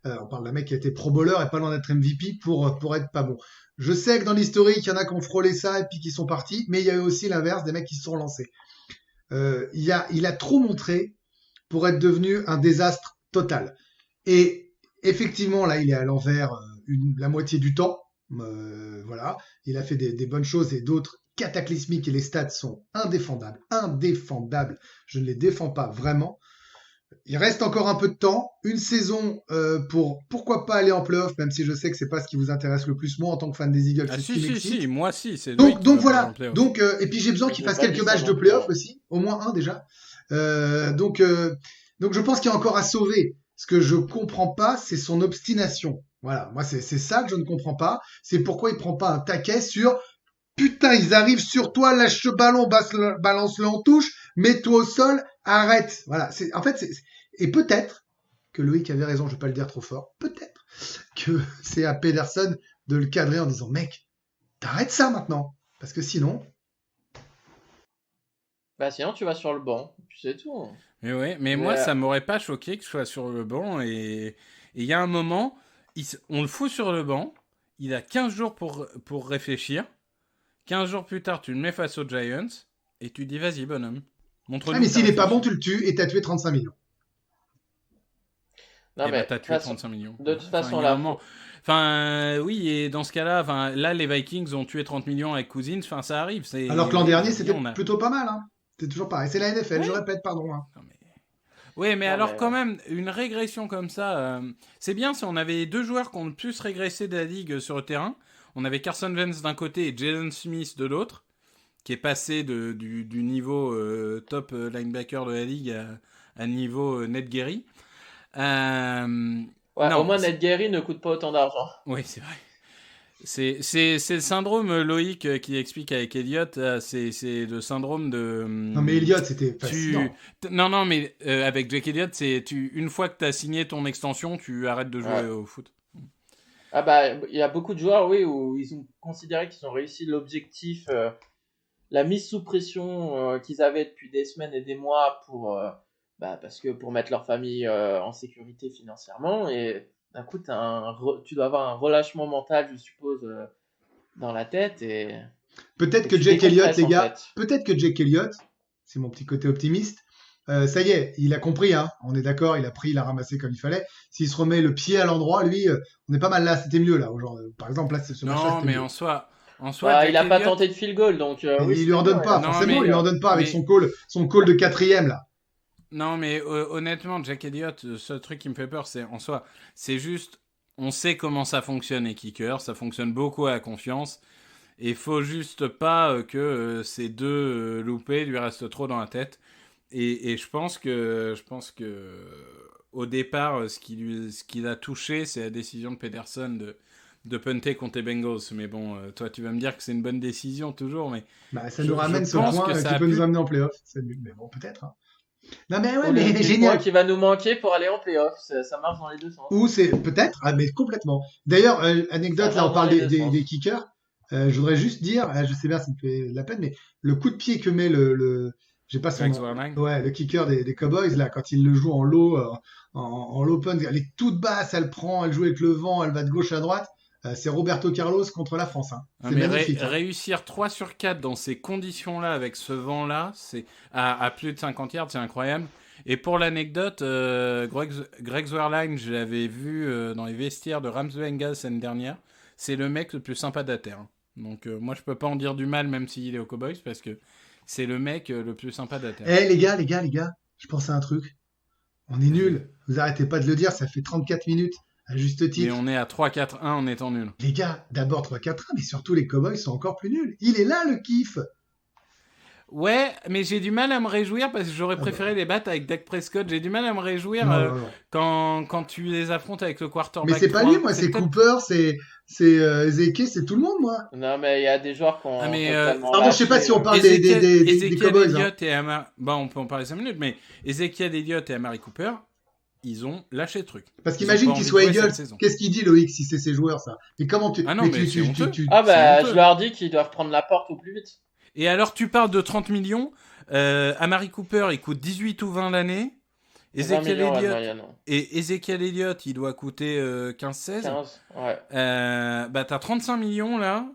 On parle d'un mec qui a été pro bowler et pas loin d'être MVP pour être pas bon. Je sais que dans l'historique, il y en a qui ont frôlé ça et puis qui sont partis, mais il y a eu aussi l'inverse, des mecs qui se sont lancés. Il a trop montré pour être devenu un désastre total. Et effectivement, là, il est à l'envers la moitié du temps. Voilà. Il a fait des bonnes choses et d'autres cataclysmiques et les stats sont indéfendables. Indéfendables. Je ne les défends pas vraiment. Il reste encore un peu de temps. Une saison pour pourquoi pas aller en playoff, même si je sais que c'est pas ce qui vous intéresse le plus. Moi, en tant que fan des Eagles, c'est ce qui m'excite. Si, moi si. C'est donc voilà. Donc, et puis j'ai besoin qu'il fasse quelques matchs de playoff aussi. Au moins un déjà. Donc je pense qu'il y a encore à sauver. Ce que je comprends pas, c'est son obstination. Voilà, moi c'est ça que je ne comprends pas. C'est pourquoi il prend pas un taquet sur putain, ils arrivent sur toi, lâche ce ballon, balance-le en touche, mets-toi au sol, arrête. Voilà, et peut-être que Loïc avait raison, je vais pas le dire trop fort. Peut-être que c'est à Pederson de le cadrer en disant mec, t'arrêtes ça maintenant, parce que sinon. Bah sinon tu vas sur le banc, puis c'est tout. Mais ouais, mais moi ça m'aurait pas choqué que je sois sur le banc et il y a un moment, on le fout sur le banc, il a 15 jours pour réfléchir. 15 jours plus tard, tu le mets face aux Giants et tu dis vas-y bonhomme, montre-nous. Mais s'il est pas bon, tu le tues et t'as tué 35 millions. Non, mais t'as tué 35 millions. De toute façon, là. Oui, et dans ce cas-là, là, les Vikings ont tué 30 millions avec Cousins, ça arrive. Alors que l'an dernier, c'était plutôt pas mal, hein. C'est toujours pareil. C'est la NFL, je répète, pardon. Hein. Oui, mais alors quand même, une régression comme ça, c'est bien si on avait 2 joueurs qui ont le plus régressé de la ligue sur le terrain. On avait Carson Wentz d'un côté et Jalen Smith de l'autre, qui est passé du niveau top linebacker de la ligue à niveau Ned Gary. Au moins Ned Gary ne coûte pas autant d'argent. Oui, c'est vrai. C'est le syndrome Loïc qui explique avec Elliott, c'est le syndrome de... Non mais Elliott c'était fascinant. Non mais avec Jake Elliott, une fois que tu as signé ton extension, tu arrêtes de jouer au foot. Ah bah il y a beaucoup de joueurs où ils ont considéré qu'ils ont réussi l'objectif, la mise sous pression qu'ils avaient depuis des semaines et des mois parce que pour mettre leur famille en sécurité financièrement et d'un coup, tu dois avoir un relâchement mental, je suppose, dans la tête. Et peut-être que Jake Elliott, les gars, peut-être que Jake Elliott, c'est mon petit côté optimiste, ça y est, il a compris, hein, on est d'accord, il a ramassé comme il fallait. S'il se remet le pied à l'endroit, lui, on est pas mal là, c'était mieux là. Aujourd'hui. Par exemple, là, ce match-là, non, mais mieux. en soi il a pas tenté de field goal, donc. Il lui en donne pas, forcément, il lui en donne pas avec son call de 4e là. Non, mais honnêtement, Jake Elliott, le seul truc qui me fait peur, c'est juste, on sait comment ça fonctionne les kickers, ça fonctionne beaucoup à la confiance, et il faut juste pas que ces deux loupés lui restent trop dans la tête. Et je pense que au départ, ce qui l'a touché, c'est la décision de Pederson de punter contre les Bengals. Mais bon, toi, tu vas me dire que c'est une bonne décision toujours, mais ça nous ramène ce point qui peut nous amener en playoff. Mais bon, peut-être. Hein. Non mais ouais, mais génial. Qui va nous manquer pour aller en playoff, ça marche dans les deux sens. Ou c'est peut-être, mais complètement. D'ailleurs, anecdote, là on parle des kickers. Je voudrais juste dire, je sais bien, ça me fait de la peine, mais le coup de pied que met j'ai pas son le kicker des Cowboys là, quand il le joue en low, en low punt, elle est toute basse, elle prend, elle joue avec le vent, elle va de gauche à droite. C'est Roberto Carlos contre la France. Hein. C'est magnifique. Réussir 3 sur 4 dans ces conditions-là, avec ce vent-là, c'est à plus de 50 yards, c'est incroyable. Et pour l'anecdote, Greg Zuerlein, je l'avais vu dans les vestiaires de Rams Bengals l'année dernière. c'est le mec le plus sympa de la Terre. Hein. Donc moi, je peux pas en dire du mal, même s'il est aux Cowboys, parce que c'est le mec le plus sympa de la Terre. Eh les gars, je pense à un truc. On est nuls. Vous arrêtez pas de le dire, ça fait 34 minutes, à juste Mais titre. on est à 3-4-1 en étant nul. Les gars, d'abord 3-4-1, mais surtout les Cowboys sont encore plus nuls. Il est là le kiff. Ouais, mais j'ai du mal à me réjouir parce que j'aurais préféré les battre avec Dak Prescott. J'ai du mal à me réjouir Non. quand tu les affrontes avec le quarterback. Mais c'est pas 3. lui, moi, c'est peut-être- Cooper, c'est Ezeke, c'est tout le monde, moi. Non, mais il y a des joueurs qui ont Ah, mais, totalement Pardon, je sais pas lâché. si on parle Ezekiel- des Ezekiel Cowboys. Hein. Elliott et bon, on peut en parler 5 minutes, mais Ezekiel Elliott et Amari Cooper, ils ont lâché le truc. Parce Ils qu'imagine ont pas qu'ils envie soient de jouer Eagles. cette saison. Qu'est-ce qu'il dit, Loïc, si c'est ses joueurs, ça? Mais comment tu. Ah non, mais c'est honteux. Ah bah, C'est honteux. je leur dis qu'ils doivent prendre la porte au plus vite. Et alors, tu parles de 30 millions. Amari Cooper, il coûte 18 ou 20 l'année. 20 Ezekiel millions, la Elliott, moyenne. et Ezekiel Elliott, il doit coûter 15-16. 15, ouais. Bah, t'as 35 millions là,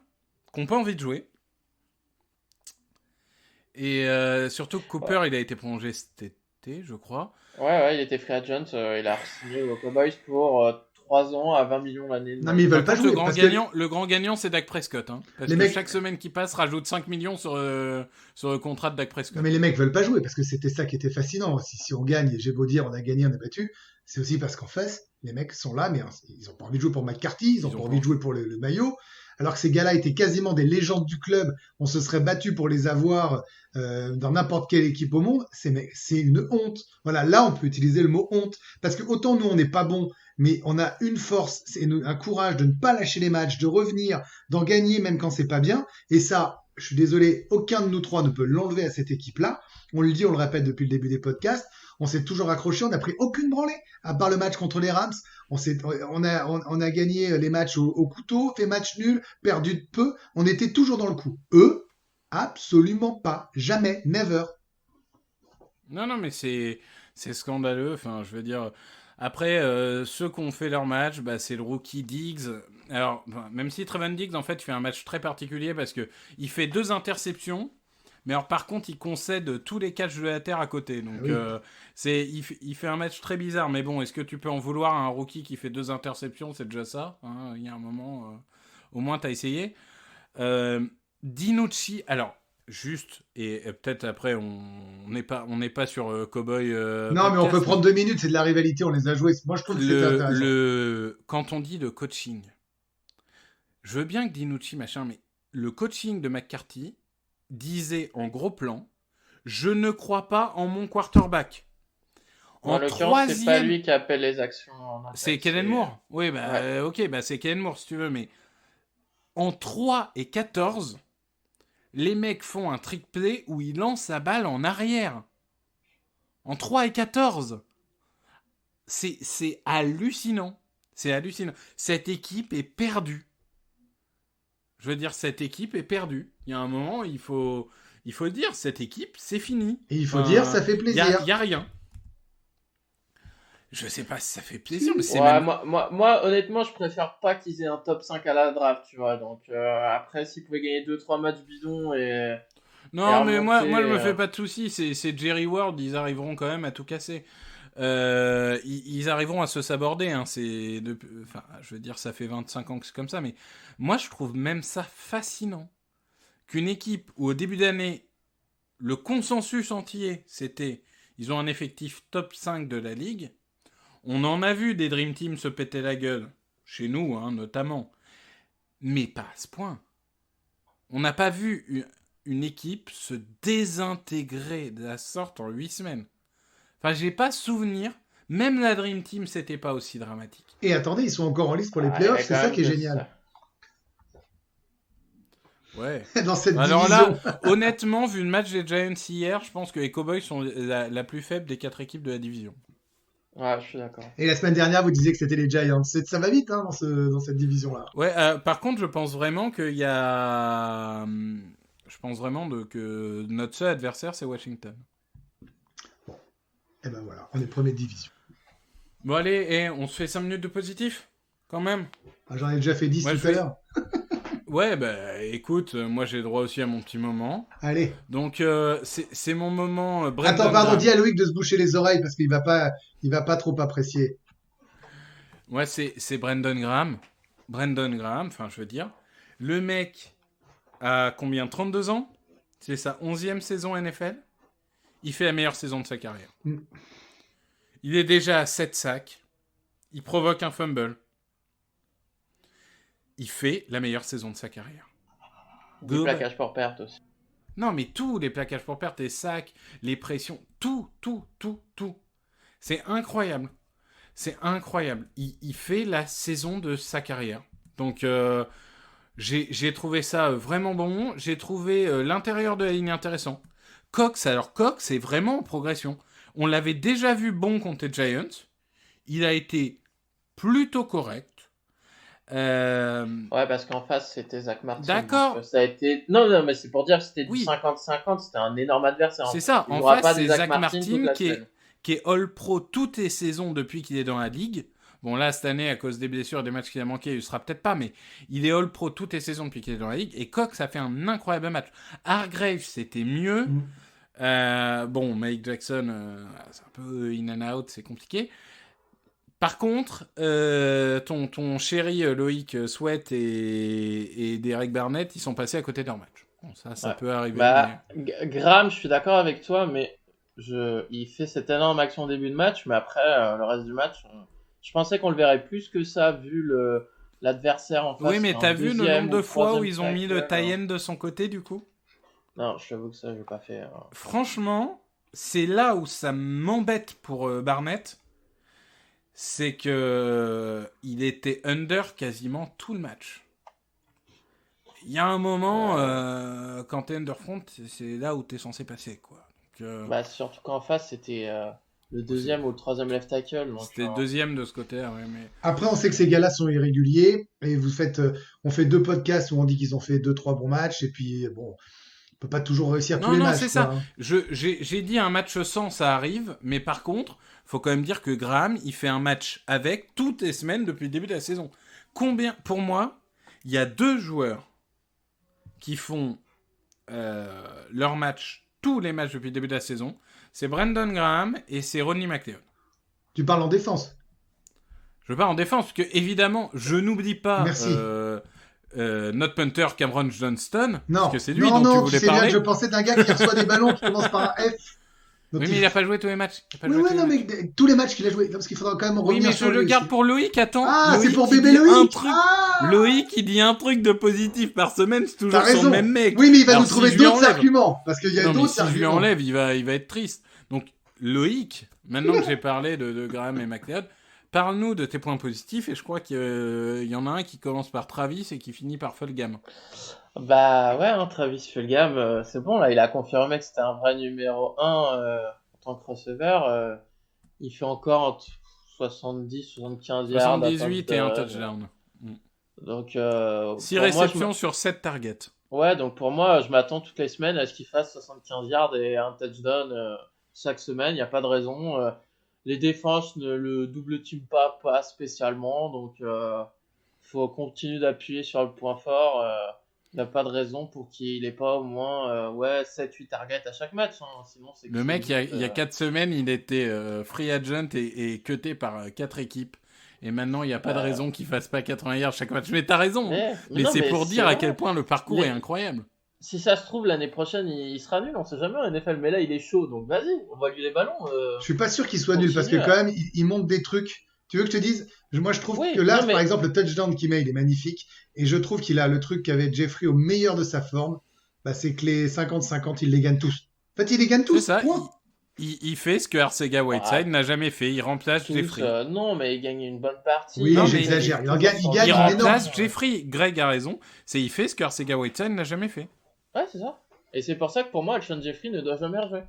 qui n'ont pas envie de jouer. Et surtout que Cooper, il a été prolongé cet été, je crois. Ouais, il était free agent, il a signé aux Cowboys pour 3 ans à 20 millions l'année. Non, mais ils veulent Par pas contre, jouer. le grand gagnant, c'est Dak Prescott. Hein, parce Les que mecs- chaque semaine qui passe rajoute 5 millions sur le contrat de Dak Prescott. Non, mais les mecs veulent pas jouer parce que c'était ça qui était fascinant. Si on gagne, et j'ai beau dire on a gagné, on a battu, c'est aussi parce qu'en face, les mecs sont là, mais ils ont pas envie de jouer pour McCarthy, ils ont pas envie de jouer pour le maillot. Alors que ces gars-là étaient quasiment des légendes du club, on se serait battu pour les avoir dans n'importe quelle équipe au monde. C'est une honte. Voilà, là on peut utiliser le mot honte parce que autant nous on n'est pas bon, mais on a une force, c'est un courage de ne pas lâcher les matchs, de revenir, d'en gagner même quand c'est pas bien. Et ça, je suis désolé, aucun de nous trois ne peut l'enlever à cette équipe-là. On le dit, on le répète depuis le début des podcasts. On s'est toujours accroché, on n'a pris aucune branlée, à part le match contre les Rams. On a gagné les matchs au couteau, fait match nul, perdu de peu. On était toujours dans le coup. Eux, absolument pas. Jamais, never. Non, mais c'est scandaleux. Enfin, je veux dire. Après, ceux qui ont fait leur match, bah, c'est le rookie Diggs. Alors, même si Trevon Diggs, en fait, fait un match très particulier parce que il fait 2 interceptions. Mais alors, par contre, il concède tous les catchs de la terre à côté. Donc, il fait un match très bizarre. Mais bon, est-ce que tu peux en vouloir à un rookie qui fait 2 interceptions? C'est déjà ça. Hein, il y a un moment, au moins, tu as essayé. DiNucci, alors, juste, et peut-être après, on n'est pas sur Cowboy. Non, mais on podcast, peut prendre 2 minutes, c'est de la rivalité, on les a joués. Moi, je trouve que c'était intéressant. Quand on dit le coaching, je veux bien que DiNucci, machin, mais le coaching de McCarthy disait en gros plan, je ne crois pas en mon quarterback. En l'occurrence, c'est pas lui qui appelle les actions. C'est Kellen Moore. Oui, bah, ok, bah, c'est Kellen Moore si tu veux, mais en 3 et 14, les mecs font un trick play où ils lancent la balle en arrière. En 3 et 14. C'est hallucinant. C'est hallucinant. Cette équipe est perdue. Je veux dire, cette équipe est perdue. Il y a un moment, il faut dire, cette équipe, c'est fini. Et il faut dire, ça fait plaisir. Il y a rien. Je sais pas si ça fait plaisir, mais c'est même... moi, honnêtement, je préfère pas qu'ils aient un top 5 à la draft, tu vois. Donc, après, s'ils pouvaient gagner 2-3 matchs bidons et... Non, mais moi, je me fais pas de soucis. C'est Jerry Ward, ils arriveront quand même à tout casser. Ils arriveront à se saborder. Hein. Enfin, je veux dire, ça fait 25 ans que c'est comme ça, mais moi, je trouve même ça fascinant qu'une équipe où au début d'année, le consensus entier, c'était ils ont un effectif top 5 de la ligue. On en a vu des Dream Team se péter la gueule, chez nous, hein, notamment. Mais pas à ce point. On n'a pas vu une équipe se désintégrer de la sorte en 8 semaines. Enfin, j'ai pas souvenir. Même la Dream Team, c'était pas aussi dramatique. Et attendez, ils sont encore en liste pour les playoffs, c'est ça qui est génial. Ouais. Dans cette Alors division. là, honnêtement, vu le match des Giants hier, je pense que les Cowboys sont la plus faible des 4 équipes de la division. Ouais, je suis d'accord. Et la semaine dernière, vous disiez que c'était les Giants. Ça va vite hein, dans cette division-là. Ouais, par contre, je pense vraiment qu'il y a... Je pense vraiment que notre seul adversaire, c'est Washington. Bon. Et ben voilà, on est premier de division. Bon allez, on se fait 5 minutes de positif quand même. Ah, j'en ai déjà fait 10 tout à l'heure. Ouais, bah écoute, moi j'ai droit aussi à mon petit moment. Allez. Donc c'est mon moment. Attends, pardon, dis à Loïc de se boucher les oreilles parce qu'il va pas trop apprécier. Ouais, c'est Brandon Graham. Brandon Graham, enfin, je veux dire, le mec a combien, 32 ans ? C'est sa 11e saison NFL ? Il fait la meilleure saison de sa carrière. Il est déjà à 7 sacs. Il provoque un fumble. Il fait la meilleure saison de sa carrière. Des plaquages pour perte aussi. Non, mais tous les plaquages pour perte, les sacs, les pressions, tout. C'est incroyable. C'est incroyable. Il fait la saison de sa carrière. Donc, j'ai trouvé ça vraiment bon. J'ai trouvé l'intérieur de la ligne intéressant. Cox est vraiment en progression. On l'avait déjà vu bon contre les Giants. Il a été plutôt correct. Ouais, parce qu'en face, c'était Zach Martin. D'accord. Donc, ça a été... Non, mais c'est pour dire que c'était Oui. du 50-50. C'était un énorme adversaire. C'est ça. Il En aura face, pas c'est des Zach Martin toute la semaine. qui est All-Pro toutes les saisons depuis qu'il est dans la ligue. Bon, là, cette année, à cause des blessures, des matchs qu'il a manqué, il ne sera peut-être pas, mais il est All-Pro toutes les saisons depuis qu'il est dans la ligue. Et Cox a fait un incroyable match. Hargrave, c'était mieux. Bon, Mike Jackson, c'est un peu in and out, c'est compliqué. Par contre, ton chéri Loïc Sweat et Derek Barnett, ils sont passés à côté de leur match. Bon, ça peut arriver. Bah, Graham, je suis d'accord avec toi, mais il fait cette énorme action au début de match, mais après, le reste du match, je pensais qu'on le verrait plus que ça, vu l'adversaire en face. Oui, mais t'as vu le nombre de fois où ils ont mis le tie-in de son côté, du coup ? Non, je t'avoue que ça, je n'ai pas fait. Franchement, c'est là où ça m'embête pour Barnett. C'est que il était under quasiment tout le match. Il y a un moment, quand t'es under front, c'est là où t'es censé passer, quoi. Donc, bah, surtout qu'en face, c'était le deuxième ou le troisième left tackle. Donc, c'était deuxième de ce côté-là, ouais, mais... Après, on sait que ces gars-là sont irréguliers. Et on fait 2 podcasts où on dit qu'ils ont fait 2-3 bons matchs. Et puis, bon, on peut pas toujours réussir tous les matchs. Non, c'est ça. J'ai dit un match sans, ça arrive. Mais par contre, faut quand même dire que Graham, il fait un match avec toutes les semaines depuis le début de la saison. Pour moi, il y a 2 joueurs qui font leur match, tous les matchs depuis le début de la saison. C'est Brandon Graham et c'est Rodney McLeod. Tu parles en défense. Je parle en défense, parce que évidemment, je n'oublie pas notre punter Cameron Johnston, parce que c'est lui dont tu voulais parler. Bien, je pensais d'un gars qui reçoit des ballons qui commence par un F. Donc mais il n'a pas joué tous les matchs. Mais tous les matchs qu'il a joué, parce qu'il faudra quand même revenir. Oui, mais je le garde pour Loïc, attends. Ah, Loïc, c'est pour bébé Loïc. Loïc, il dit un truc de positif par semaine, c'est toujours son même mec. Oui, mais il va nous trouver d'autres arguments, parce qu'il y a d'autres arguments. Si je lui enlève, il va être triste. Donc, Loïc, maintenant que j'ai parlé de Graham et McLeod, parle-nous de tes points positifs, et je crois qu'il y en a un qui commence par Travis et qui finit par Fulgham. Bah ouais, Travis Fulgham, c'est bon, là, il a confirmé que c'était un vrai numéro 1 en tant que receveur. Il fait encore 70-75 yards. 78 et un touchdown. Donc, 6 réceptions sur 7 targets. Ouais, donc pour moi, je m'attends toutes les semaines à ce qu'il fasse 75 yards et un touchdown chaque semaine. Il n'y a pas de raison. Les défenses ne le double-team pas spécialement. Donc, faut continuer d'appuyer sur le point fort. Il n'y a pas de raison pour qu'il n'ait pas au moins 7-8 targets à chaque match. Hein. Sinon, c'est le mec, il y a 4 semaines, il était free agent et cuté par 4 équipes. Et maintenant, il n'y a pas de raison qu'il fasse pas 80 yards chaque match. Mais t'as raison. Mais c'est pour dire à quel point le parcours est incroyable. Si ça se trouve, l'année prochaine, il sera nul. On sait jamais en NFL. Mais là, il est chaud. Donc vas-y, on va lui les ballons. Je suis pas sûr qu'il soit nul parce que quand même, il montre des trucs. Tu veux que je te dise? Moi, je trouve que là, par exemple, le touchdown qu'il met, il est magnifique. Et je trouve qu'il a le truc qu'avait Jeffrey au meilleur de sa forme. Bah, c'est que les 50-50, il les gagne tous. En fait, il les gagne tous. C'est ça. Il fait ce que Arcega-Whiteside n'a jamais fait. Il remplace Jeffrey. Non, mais il gagne une bonne partie. Oui, j'exagère. Il remplace Jeffrey. Greg a raison. Il fait ce que Arcega-Whiteside n'a jamais fait. Ouais, c'est ça. Et c'est pour ça que pour moi, Alshon Jeffrey ne doit jamais rejouer.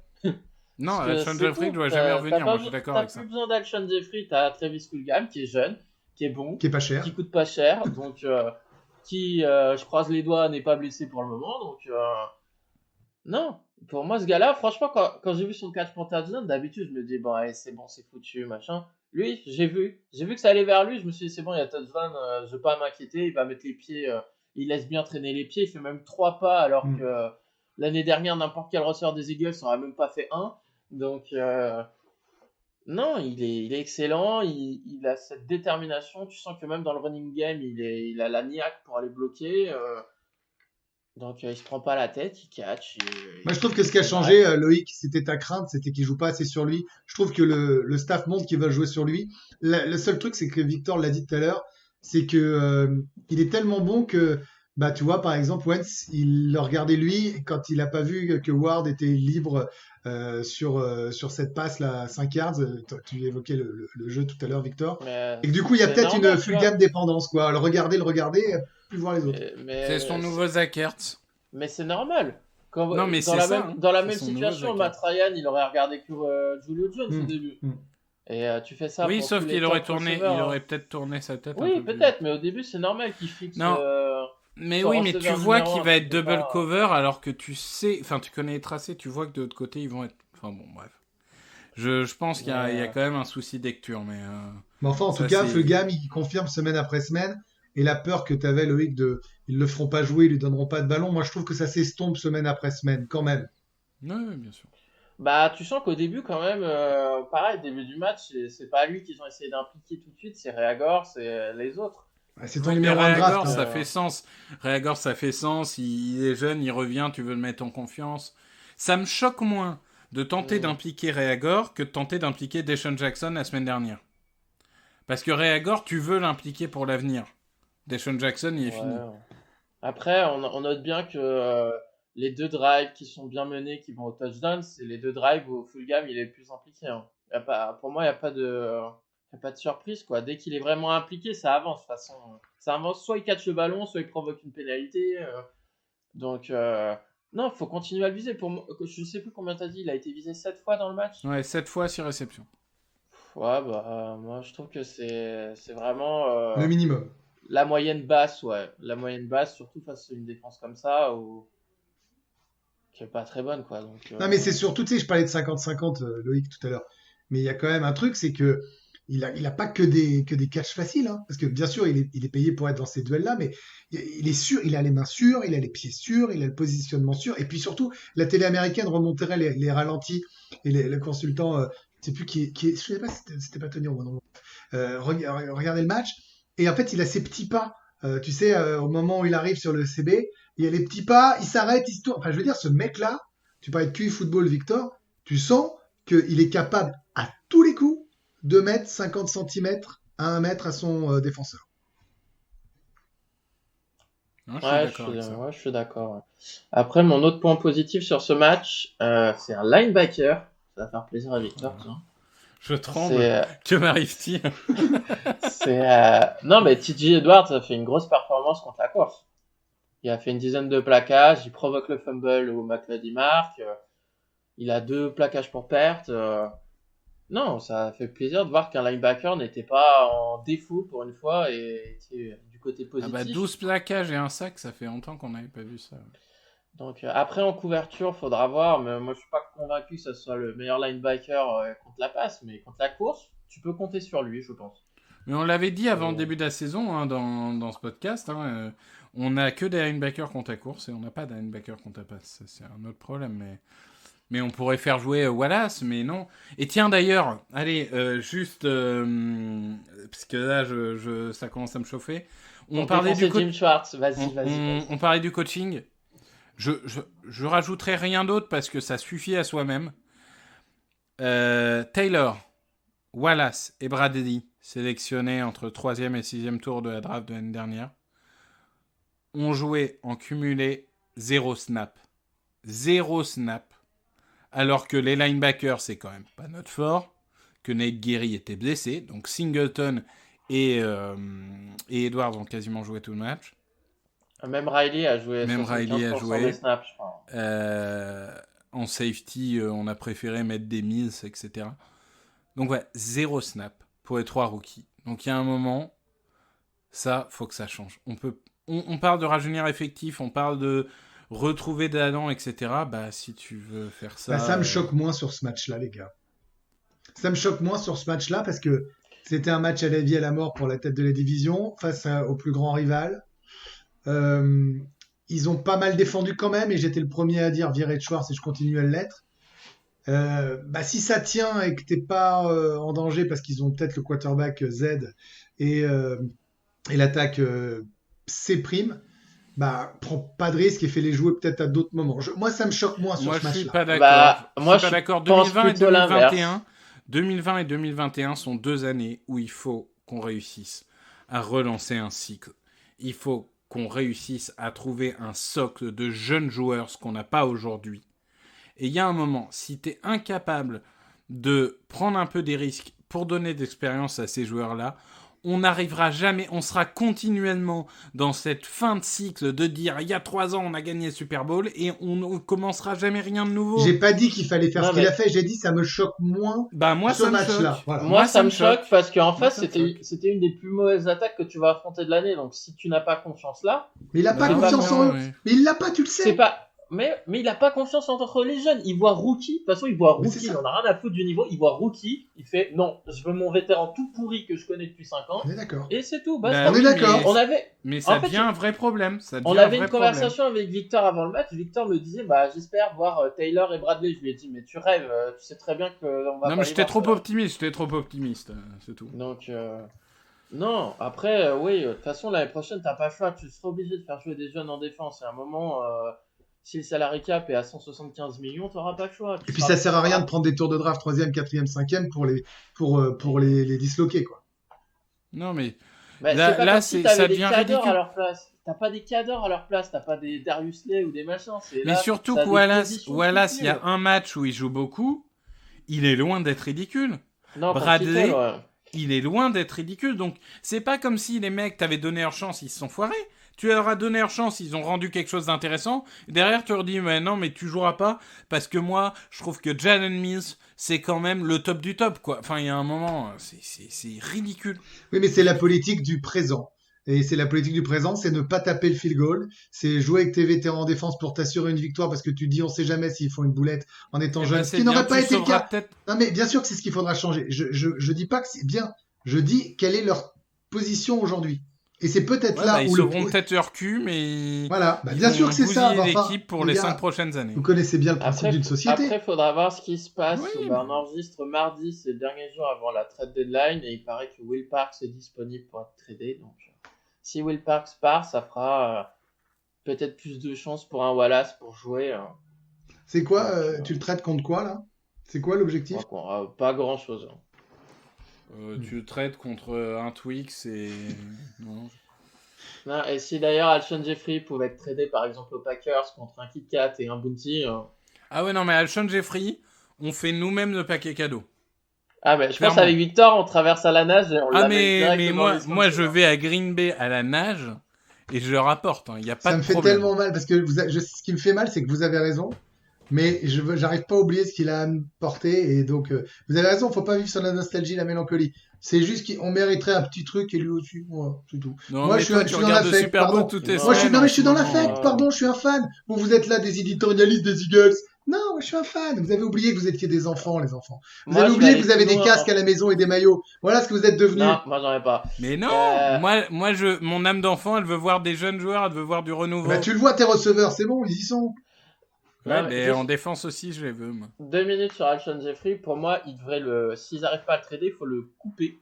Non, Alshon Jeffrey ne doit jamais revenir. Moi, je suis d'accord avec ça. T'as plus besoin d'Alshon Jeffrey. T'as Travis Fulgham qui est jeune, qui est bon, qui est pas cher, qui coûte pas cher. Donc, je croise les doigts, n'est pas blessé pour le moment. Donc, non. Pour moi, ce gars-là, franchement, quand j'ai vu son catch pour touchdown, d'habitude, je me dis, bon, allez, c'est bon, c'est foutu, machin. Lui, j'ai vu que ça allait vers lui. Je me suis dit, c'est bon, il y a touchdown, je vais pas m'inquiéter. Il va mettre les pieds, il laisse bien traîner les pieds. Il fait même 3 pas, alors que l'année dernière, n'importe quel receveur des Eagles n'aurait même pas fait 1. Donc, Non, il est excellent, il a cette détermination. Tu sens que même dans le running game, il a la niaque pour aller bloquer. Donc il se prend pas la tête, il catch. Moi, je trouve que ce qui a changé, Loïc, c'était ta crainte, c'était qu'il joue pas assez sur lui. Je trouve que le staff montre qu'il va jouer sur lui. Le seul truc, c'est que Victor l'a dit tout à l'heure, c'est que il est tellement bon que, bah, tu vois, par exemple, Wentz, il le regardait lui quand il a pas vu que Ward était libre sur cette passe là, 5 yards. Tu évoquais le jeu tout à l'heure, Victor. Mais Et que du coup, il y a c'est peut-être normal, une tu vois. fulgame dépendance, quoi. Le regarder, plus voir les autres. C'est son nouveau Zach Ertz. Mais c'est normal. Quand, Non, mais dans c'est la ça, même, hein. dans la C'est même son situation, nouveau Matt Ryan, il aurait regardé que Julio Jones au Mm. début. Mm. Et tu fais ça Oui, pour sauf tous les qu'il aurait top tourné, receveurs, il hein. aurait peut-être tourné sa tête un Oui, peu plus. peut-être, mais au début, c'est normal qu'il fixe. Non. Mais Ton oui, mais tu receveur vois numéro qu'il un, va tu être peux double pas- cover alors que tu sais, enfin tu connais les tracés, tu vois que de l'autre côté ils vont être. Enfin bon, bref. Je pense qu'il y a, Ouais. il y a quand même un souci de lecture, mais. Mais enfin, en Ça, tout cas, c'est- Fulgham, il confirme semaine après semaine. Et la peur que tu avais, Loïc, ils le feront pas jouer, ils lui donneront pas de ballon. Moi, je trouve que ça s'estompe semaine après semaine, quand même. Oui, bien sûr. Bah, tu sens qu'au début, quand même, pareil, début du match, c'est pas lui qu'ils ont essayé d'impliquer tout de suite, c'est Reagor, c'est les autres. Ah, c'est ton Oui, mais numéro 1 Reagor, draft. hein. ça fait sens. Reagor, ça fait sens. Il est jeune, il revient, tu veux le mettre en confiance. Ça me choque moins de tenter d'impliquer Reagor que de tenter d'impliquer Deshaun Jackson la semaine dernière. Parce que Reagor, tu veux l'impliquer pour l'avenir. Deshaun Jackson, il est fini. Ouais. Après, on note bien que les deux drives qui sont bien menés, qui vont au touchdown, c'est les deux drives où Fulgham il est le plus impliqué. Hein. Pour moi, il n'y a pas de surprise, quoi. Dès qu'il est vraiment impliqué, ça avance. De toute façon, ça avance. Soit il catch le ballon, soit il provoque une pénalité. Donc, non, faut continuer à le viser. Pour moi, je sais plus combien t'as dit. Il a été visé 7 fois dans le match. Ouais, 7 fois 6 réceptions. Ouais, bah, moi, je trouve que c'est vraiment Le minimum. la moyenne basse, ouais. La moyenne basse, surtout face à une défense comme ça, qui est pas très bonne, quoi. Donc, Non, mais c'est surtout, tu sais, je parlais de 50-50, Loïc, tout à l'heure. Mais il y a quand même un truc, c'est que il a pas que des catchs faciles, hein. Parce que bien sûr, il est payé pour être dans ces duels-là, mais il est sûr, il a les mains sûres, il a les pieds sûrs, il a le positionnement sûr. Et puis surtout, la télé américaine remonterait les ralentis et le consultant, je sais plus je sais pas si c'était pas Tony Romo, non. Regardez le match. Et en fait, il a ses petits pas. Tu sais, au moment où il arrive sur le CB, il y a les petits pas, il s'arrête, il se tourne. Enfin, je veux dire, ce mec-là, tu parlais de QI football, Victor, tu sens qu'il est capable à tous les coups de mettre 50 cm à 1 mètre à son défenseur. Non, je suis ouais, d'accord avec ça. je suis d'accord. Ouais. Après, mon autre point positif sur ce match, c'est un linebacker. Ça va faire plaisir à Victor, tiens. Je tremble. C'est, Que m'arrive-t-il? non, mais TJ Edwards a fait une grosse performance contre la course. Il a fait une dizaine de plaquages, il provoque le fumble où McLeod marque, il a 2 plaquages pour perte. Non, ça fait plaisir de voir qu'un linebacker n'était pas en défaut pour une fois et était du côté Ah positif. bah 12 plaquages et un sac, ça fait longtemps qu'on n'avait pas vu ça. Donc après en couverture, faudra voir, mais moi je suis pas convaincu que ce soit le meilleur linebacker contre la passe, mais contre la course, tu peux compter sur lui, je pense. Mais on l'avait dit avant le début de la saison, hein, dans ce podcast, hein, on n'a que des linebackers contre la course et on n'a pas de linebackers contre la passe. Ça, c'est un autre problème, mais on pourrait faire jouer Wallace, mais non. Et tiens d'ailleurs, allez, juste, parce que là, ça commence à me chauffer. On parlait du Jim Schwartz, vas-y. on parlait du coaching. Je rajouterai rien d'autre parce que ça suffit à soi-même. Taylor, Wallace et Brady, sélectionnés entre 3e et 6e tour de la draft de l'année dernière, ont joué en cumulé 0 snap. 0 snap. Alors que les linebackers, c'est quand même pas notre fort. Que Nate Geary était blessé. Donc Singleton et Edwards ont quasiment joué tout le match. Même Riley a joué. Même 75% Riley a joué. des snaps, je crois. En safety, on a préféré mettre des Mills, etc. Donc ouais, 0 snap pour les 3 rookies. Donc il y a un moment, ça, faut que ça change. On parle de rajeunir effectif, on parle de retrouver des dents, etc. Bah si tu veux faire ça... Bah, ça me choque moins sur ce match-là, les gars. Ça me choque moins sur ce match-là parce que c'était un match à la vie et à la mort pour la tête de la division face au plus grand rival. Ils ont pas mal défendu quand même et j'étais le premier à dire virer de Schwartz et je continue à l'être. Si ça tient et que t'es pas en danger parce qu'ils ont peut-être le quarterback Z et, euh, et l'attaque C', prends pas de risque et fais-les jouer peut-être à d'autres moments. Moi, ça me choque moins sur Moi, ce je suis match-là. pas d'accord. Moi, Je suis pas d'accord. pense 2020 et plutôt l'inverse. 2020 et 2021 sont 2 années où il faut qu'on réussisse à relancer un cycle. Il faut qu'on réussisse à trouver un socle de jeunes joueurs, ce qu'on n'a pas aujourd'hui. Et il y a un moment, si tu es incapable de prendre un peu des risques pour donner d'expérience à ces joueurs-là, on n'arrivera jamais, on sera continuellement dans cette fin de cycle de dire il y a 3 ans on a gagné le Super Bowl et on ne commencera jamais rien de nouveau. J'ai pas dit qu'il fallait faire Non, ce qu'il mais- a fait, j'ai dit ça me choque moins Moi ce ça me match-là. choque. Voilà. Moi, ça me choque parce qu'en Moi, face, ça me c'était une des plus mauvaises attaques que tu vas affronter de l'année. Donc, si tu n'as pas confiance là, Mais il a pas c'est pas confiance en eux. ouais. Mais il l'a pas, tu le sais. c'est pas. Mais il a pas confiance entre les jeunes. Il voit rookie. De toute façon, il voit Mais rookie. c'est Il ça. en a rien à foutre du niveau. Il voit rookie. Il fait non, je veux mon vétéran tout pourri que je connais depuis 5 ans. On est d'accord. Et c'est tout. Bah Basta. on est d'accord. mais- On avait, Mais ça En fait, devient un vrai problème. Ça on devient un avait vrai une conversation avec Victor avant le match. Victor me disait, j'espère voir Taylor et Bradley. Je lui ai dit, mais tu rêves. Tu sais très bien que on va Non, pas mais les j'étais voir, trop ceux-là. optimiste, c'est tout. Donc, non, après, oui, de toute façon, l'année prochaine, t'as pas le choix. Tu seras obligé de faire jouer des jeunes en défense. Et à un moment, si le salary cap est à 175 millions, t'auras pas le choix. Et puis ça sert à rien de prendre des tours de draft 3e, 4e, 5e pour les disloquer, quoi. Non, mais Bah, Là- c'est pas là, comme si c'est- t'avais ça des devient cadors ridicule. à leur place. T'as pas des cadors à leur place. T'as pas des Darius Slay ou des machins. mais surtout que Wallace, il y a un match où il joue beaucoup, il est loin d'être ridicule. Non, pour Bradley, Kittle, ouais. Il est loin d'être ridicule. Donc, c'est pas comme si les mecs t'avaient donné leur chance, ils se sont foirés. Tu leur as donné leur chance, ils ont rendu quelque chose d'intéressant. Derrière, tu leur dis, mais non, mais tu joueras pas, parce que moi, je trouve que Jalen Mills, c'est quand même le top du top, quoi. Enfin, il y a un moment, c'est ridicule. Oui, mais c'est la politique du présent. Et c'est la politique du présent, c'est ne pas taper le field goal, c'est jouer avec tes vétérans en défense pour t'assurer une victoire parce que tu dis on sait jamais s'ils font une boulette en étant Eh jeune, ben, ce c'est qui bien, n'aurait pas tu été le sauveras cas. peut-être. Non mais bien sûr que c'est ce qu'il faudra changer. Je dis pas que c'est bien, je dis quelle est leur position aujourd'hui. Et c'est peut-être Ouais, là ils où le sauveront peut-être leur cul, mais voilà, ils bien vont sûr que c'est ça. bousiller Enfin, l'équipe pour les les gars, 5 prochaines années. vous connaissez bien le principe d'une société. Après, faudra voir ce qui se passe. Oui, On enregistre mardi, c'est le dernier jour avant la trade deadline, et il paraît que Will Parks est disponible pour être tradé. Donc, si Will Parks part, ça fera peut-être plus de chances pour un Wallace pour jouer. C'est quoi tu le traites contre quoi là? C'est quoi l'objectif? Pas grand-chose. Tu le traites contre un Twix et... Non. Non, et si d'ailleurs Alshon Jeffrey pouvait être tradé par exemple aux Packers contre un Kit Kat et un Bounty. Ah ouais, non, mais Alshon Jeffrey, on fait nous-mêmes le paquet cadeau. Ah, mais je Clairement. pense avec Victor, on traverse à la nage et on Ah, l'amène mais directement dans les moi je sponsors. vais à Green Bay à la nage et je le rapporte, il n'y a pas Ça de me fait problème. tellement mal parce que ce qui me fait mal, c'est que vous avez raison, mais j'arrive pas à oublier ce qu'il a porté et donc vous avez raison, faut pas vivre sur la nostalgie, la mélancolie. C'est juste qu'on mériterait un petit truc et lui aussi, voilà, c'est tout. Non, Moi, mais je suis- toi, je tu suis dans regardes le l'affect, Super Bowl pardon. toutes les Moi, Moi, semaines. non, mais je suis dans en ce l'affect, moment. pardon, je suis un fan. Vous êtes là des éditorialistes des Eagles. Non, moi, je suis un fan. Vous avez oublié que vous étiez des enfants, les enfants. Vous Moi, avez je oublié vais que vous avez aller des plus loin. casques à la maison et des maillots. Voilà ce que vous êtes devenus. Non, moi j'en ai pas. Mais non, Euh, mon âme d'enfant, elle veut voir des jeunes joueurs, elle veut voir du renouveau. Bah, tu le vois, tes receveurs, c'est bon, ils y sont. Ouais, Non, mais mais juste- en défense aussi, je les veux, moi. 2 minutes sur Alshon Jeffrey. Pour moi, ils devraient s'ils n'arrivent pas à le trader, il faut le couper.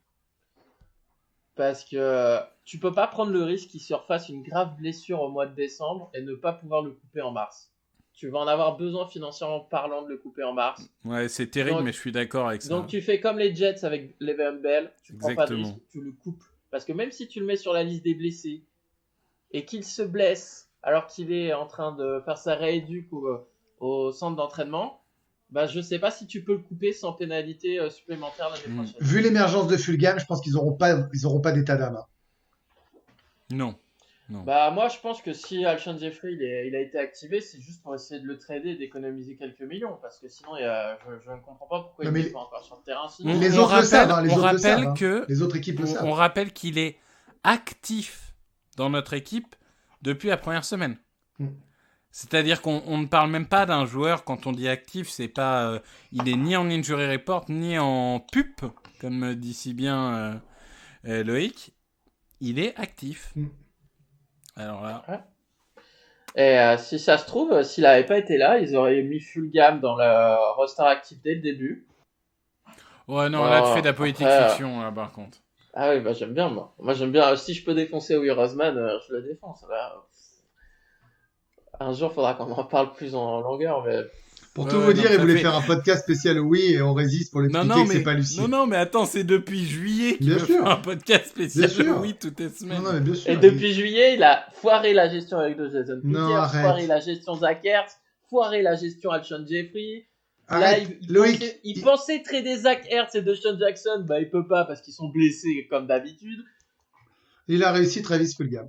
Parce que tu peux pas prendre le risque qu'il se refasse une grave blessure au mois de décembre et ne pas pouvoir le couper en mars. Tu vas en avoir besoin financièrement parlant de le couper en mars. Ouais, c'est terrible, Donc- mais je suis d'accord avec ça. Donc tu fais comme les Jets avec Le'Veon Bell, tu prends pas de Exactement. risque, tu le coupes. Parce que même si tu le mets sur la liste des blessés et qu'il se blesse alors qu'il est en train de faire sa rééduque au centre d'entraînement, bah je sais pas si tu peux le couper sans pénalité supplémentaire l'année prochaine. Vu l'émergence de Fulgham, je pense qu'ils auront pas d'état d'âme. hein. Non. Bah moi je pense que si Alshon Jeffrey il a été activé, c'est juste pour essayer de le trader et d'économiser quelques millions. Parce que sinon je ne comprends pas pourquoi Non, il mais n'est pas encore sur le terrain. Sinon, Les autres le savent, hein, les on autres le rappelle savent, hein. que Les autres équipes le savent. on rappelle qu'il est actif dans notre équipe depuis la première semaine. Mm. C'est-à-dire qu'on ne parle même pas d'un joueur quand on dit actif, c'est pas il est ni en injury report ni en pup comme dit si bien Loïc, il est actif. Mm. Alors là, Et si ça se trouve, s'il avait pas été là, ils auraient mis Fulgham dans le roster actif dès le début. Ouais, non, là, tu fais de la politique après, fiction, là, par contre. Ah oui, bah j'aime bien, moi. Moi, j'aime bien. Si je peux défoncer Will Rosman, je le défonce. Là. Un jour, faudra qu'on en parle plus en longueur, mais... Pour Ouais, tout ouais, vous non, dire, il ça voulait fait- faire un podcast spécial oui et on résiste pour lui Non, expliquer non, que c'est pas Lucien. non, mais attends, c'est depuis juillet qu'il Bien veut sûr. faire un podcast spécial Bien sûr. oui toutes les semaines. Non, mais bien sûr. Et depuis juillet, il a foiré la gestion avec de Jason Non, Peters, arrête. foiré la gestion Zach Ertz, foiré la gestion Alshon Jeffrey. Là, Arrête, Loïc. il pensait trader Zach Ertz et DeSean Jackson, bah il peut pas parce qu'ils sont blessés comme d'habitude. Il a réussi Travis Fulgham.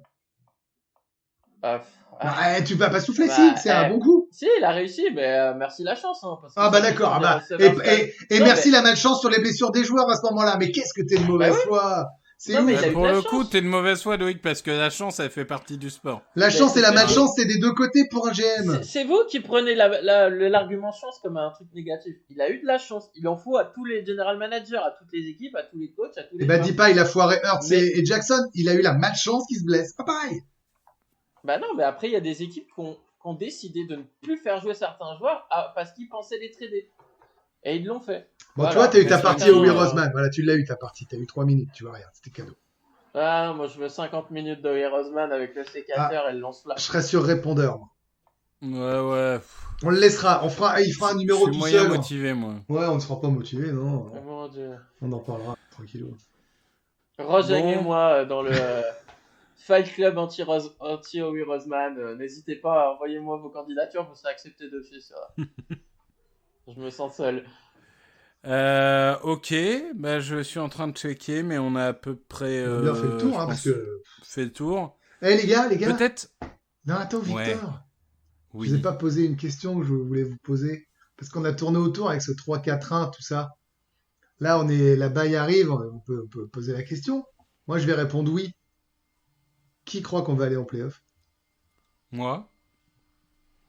Tu vas pas souffler, Bah, si, c'est un bon coup. Si, il a réussi, mais merci la chance. Hein, parce que Ah bah c'est d'accord, des receveurs et Non, merci mais- la malchance sur les blessures des joueurs à ce moment-là. Mais qu'est-ce que t'es de mauvaise Bah oui. foi. C'est Non, ouf. mais il a eu Pour de la le chance. coup, t'es de mauvaise foi, Loïc, parce que la chance, elle fait partie du sport. La chance et la c'est- malchance, c'est des deux côtés pour un GM. C'est vous qui prenez l'argument chance comme un truc négatif. Il a eu de la chance. Il en faut à tous les general managers, à toutes les équipes, à tous les coachs, à tous les Et bah joueurs. dis pas, il a foiré Hurts Mais- et Jackson. Il a eu la malchance qui se blesse. Pas pareil. Bah non, mais après, il y a des équipes qui ont décidé de ne plus faire jouer certains joueurs parce qu'ils pensaient les trader. Et ils l'ont fait. Bon, Voilà. toi, t'as eu ta Mais partie chacun, au Will Rosman. Voilà, tu l'as eu ta partie. T'as eu 3 minutes, tu vois, rien. C'était cadeau. Ah non, moi je veux 50 minutes de Will Rosman avec le sécateur et le lance-flamme. Je serais sur répondeur, moi. Ouais. On le laissera. Il fera un numéro Je suis tout moyen seul. motivé, moi. Ouais, on ne sera pas motivé, non. Oh mon Dieu. On en parlera tranquillou. Rejoignez-moi dans le Fight Club anti-Will Rosman. N'hésitez pas, envoyez-moi vos candidatures, vous serez accepté d'office. Je me sens seul. Ok, bah je suis en train de checker, mais on a à peu près On a bien fait le tour, je hein, pense, parce que. fait le tour. Eh les gars. Peut-être. Non, attends, Victor. Ouais. Je Oui. vous ai pas posé une question que je voulais vous poser. Parce qu'on a tourné autour avec ce 3-4-1, tout ça. Là, la baille arrive, on peut poser la question. Moi, je vais répondre oui. Qui croit qu'on va aller en playoff? Moi,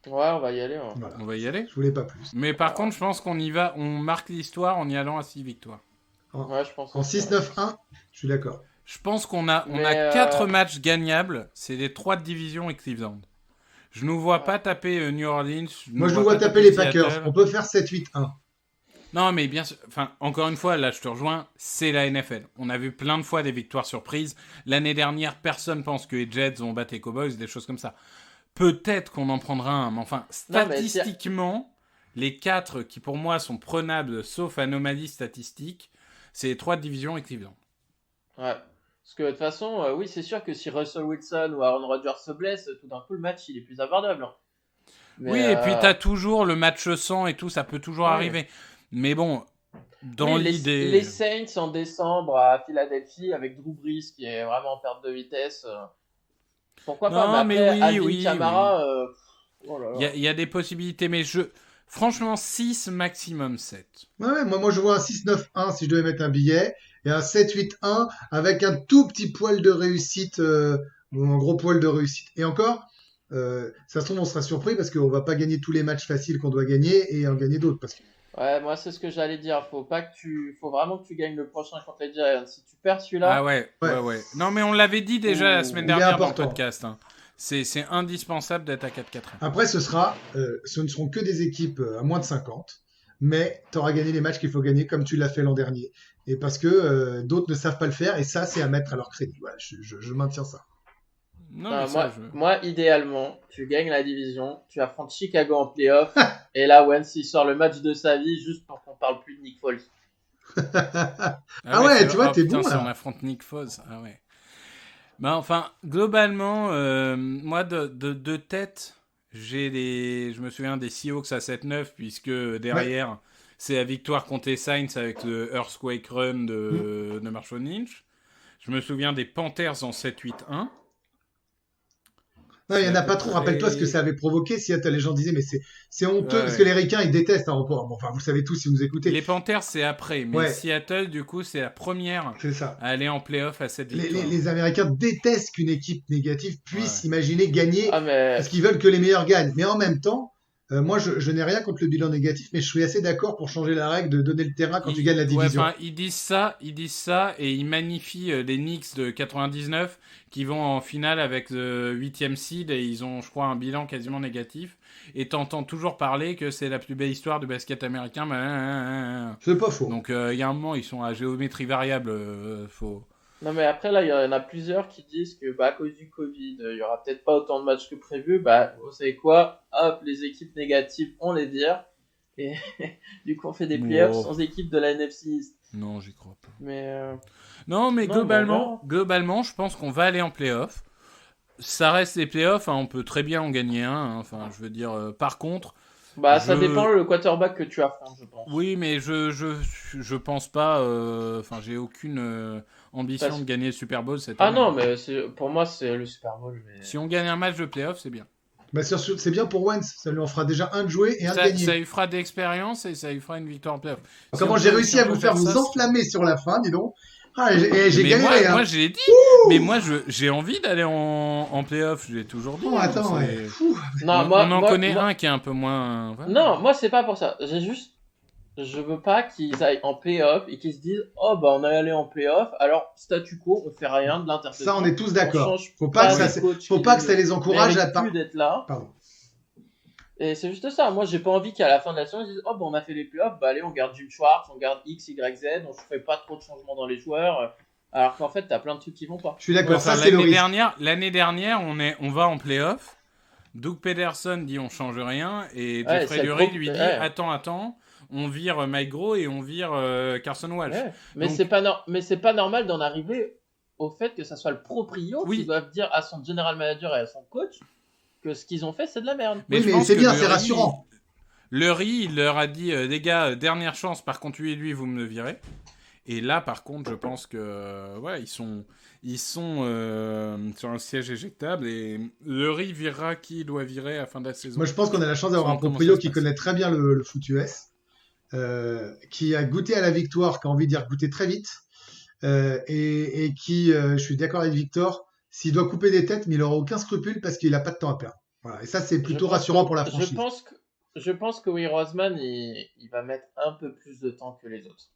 Ouais, on va y aller. Hein. Voilà. on va y aller. Je voulais pas plus. Mais par contre, je pense qu'on y va, on marque l'histoire en y allant à 6 victoires. Ouais, je pense. En 6-9-1, je suis d'accord. Je pense qu'on a Mais, 4 matchs gagnables, c'est les 3 de division et Cleveland. Je nous vois pas taper New Orleans. Moi, je nous vois taper les Packers. On peut faire 7-8-1. Non, mais bien sûr, enfin, encore une fois, là, je te rejoins, c'est la NFL. On a vu plein de fois des victoires surprises. L'année dernière, personne pense que les Jets vont battre les Cowboys, des choses comme ça. Peut-être qu'on en prendra un, mais enfin, Non, mais statistiquement, les 4 qui pour moi sont prenables, sauf anomalie statistique, c'est les 3 de division et Cleveland. Ouais. Parce que de toute façon, oui, c'est sûr que si Russell Wilson ou Aaron Rodgers se blessent, tout d'un coup, le match, il est plus abordable. Hein. Mais, Oui, et puis t'as toujours le match 100 et tout, ça peut toujours Ouais. arriver. Mais bon, dans oui, l'idée... les Saints en décembre à Philadelphie avec Drew Brees qui est vraiment en perte de vitesse. Pourquoi Non, pas? mais après, oui, Alvin oui, Kamara, oh là là. Il y a des possibilités, mais franchement, 6, maximum 7. Ouais, moi, je vois un 6-9-1 si je devais mettre un billet. Et un 7-8-1 avec un tout petit poil de réussite, ou un gros poil de réussite. Et encore, ça se trouve, on sera surpris parce qu'on va pas gagner tous les matchs faciles qu'on doit gagner et en gagner d'autres. Parce que... Ouais, moi c'est ce que j'allais dire. Faut vraiment que tu gagnes le prochain contre les Giants. Si tu perds celui-là, Ah ouais. Non, mais on l'avait dit déjà la semaine Il est dernière dans le important. podcast. Hein. C'est indispensable d'être à 4-4. Après, ce ne seront que des équipes à moins de 50, mais tu auras gagné les matchs qu'il faut gagner comme tu l'as fait l'an dernier. Et parce que d'autres ne savent pas le faire, et ça, c'est à mettre à leur crédit. Voilà, je maintiens ça. Non, mais moi, idéalement, tu gagnes la division, tu affrontes Chicago en playoff, et là, Wentz, il sort le match de sa vie juste pour qu'on parle plus de Nick Foles. Ah ouais, c'est tu vois, vrai. t'es Putain, bon, si là. on affronte Nick Foles. Ah ouais. Bah, enfin, globalement, moi, de tête, je me souviens des Seahawks à 7-9, puisque derrière, c'est la victoire contre les Saints avec le Earthquake Run de Marshawn Lynch. Je me souviens des Panthers en 7-8-1. Non, il n'y en a pas trop. Rappelle-toi ce que ça avait provoqué. Seattle, les gens disaient, mais c'est honteux Ouais, parce ouais. que les Ricains, ils détestent. Hein, enfin, vous le savez tous si vous écoutez. Les Panthers, c'est après. Mais Ouais. Seattle, du coup, c'est la première C'est ça. à aller en playoff à cette Les, victoire. les Américains détestent qu'une équipe négative puisse imaginer gagner Ah, mais parce qu'ils veulent que les meilleurs gagnent. Mais en même temps, Moi, je n'ai rien contre le bilan négatif, mais je suis assez d'accord pour changer la règle de donner le terrain quand tu gagnes la division. Ils disent ça et ils magnifient les Knicks de 99 qui vont en finale avec le 8e seed et ils ont, je crois, un bilan quasiment négatif. Et t'entends toujours parler que c'est la plus belle histoire du basket américain. C'est pas faux. Donc il y a un moment, ils sont à géométrie variable. Faut... Non, mais après, là, il y en a plusieurs qui disent que, à cause du Covid, il y aura peut-être pas autant de matchs que prévu. Vous savez quoi? Hop, les équipes négatives, on les vire. Et du coup, on fait des playoffs sans équipe de la NFC East. Non, j'y crois pas. Mais Non, globalement, je pense qu'on va aller en playoff. Ça reste les playoffs, on peut très bien en gagner un. Enfin, je veux dire, par contre... ça dépend le quarterback que tu affrontes, je pense. Oui, mais je pense pas... j'ai aucune ambition de gagner le Super Bowl cette année. Ah non, mais pour moi, c'est le Super Bowl. Mais... Si on gagne un match de playoff, c'est bien. C'est bien pour Wentz, ça lui en fera déjà un de jouer et un de gagner. Ça lui fera d'expérience et ça lui fera une victoire en playoff. Comment j'ai réussi à vous faire vous enflammer sur la fin, dis donc. J'ai gagné. Moi, je l'ai dit. Mais moi, j'ai envie d'aller en playoff. Je l'ai toujours dit. Oh, attends, on en connaît un qui est un peu moins... Voilà. Non, moi, c'est pas pour ça. Je veux pas qu'ils aillent en playoff et qu'ils se disent « Oh, on est allé en playoff, alors statu quo, on fait rien de l'intersaison. » Ça, on est tous d'accord. Faut pas que ça les encourage à plus d'être là. Pardon. Et c'est juste ça. Moi, j'ai pas envie qu'à la fin de la saison, ils disent « Oh, on a fait les playoffs, allez, on garde Jim Schwartz, on garde X, Y, Z, on fait pas trop de changements dans les joueurs. » Alors qu'en fait, t'as plein de trucs qui vont pas. Je suis d'accord, ça c'est le risque. L'année dernière, on va en playoff. Doug Pederson dit on change rien et Jeffrey Lurie lui dit attends, on vire Mike Groh et on vire Carson Walsh. Ouais. Mais c'est pas normal d'en arriver au fait que ça soit le proprio qui doivent dire à son general manager et à son coach que ce qu'ils ont fait c'est de la merde. Mais c'est bien, c'est rassurant. Lurie, il leur a dit les gars, dernière chance, par contre lui vous me le virez. Et là, par contre, je pense que ils sont sur un siège éjectable et Lurie virera qui il doit virer à la fin de la saison. Moi, je pense qu'on a la chance d'avoir un proprio qui connaît très bien le foot US, qui a goûté à la victoire, qui a envie de dire goûter très vite, et qui, je suis d'accord avec Victor, s'il doit couper des têtes, mais il n'aura aucun scrupule parce qu'il n'a pas de temps à perdre. Voilà. Et ça, c'est plutôt rassurant pour la franchise. Je pense que Will Roseman, il va mettre un peu plus de temps que les autres.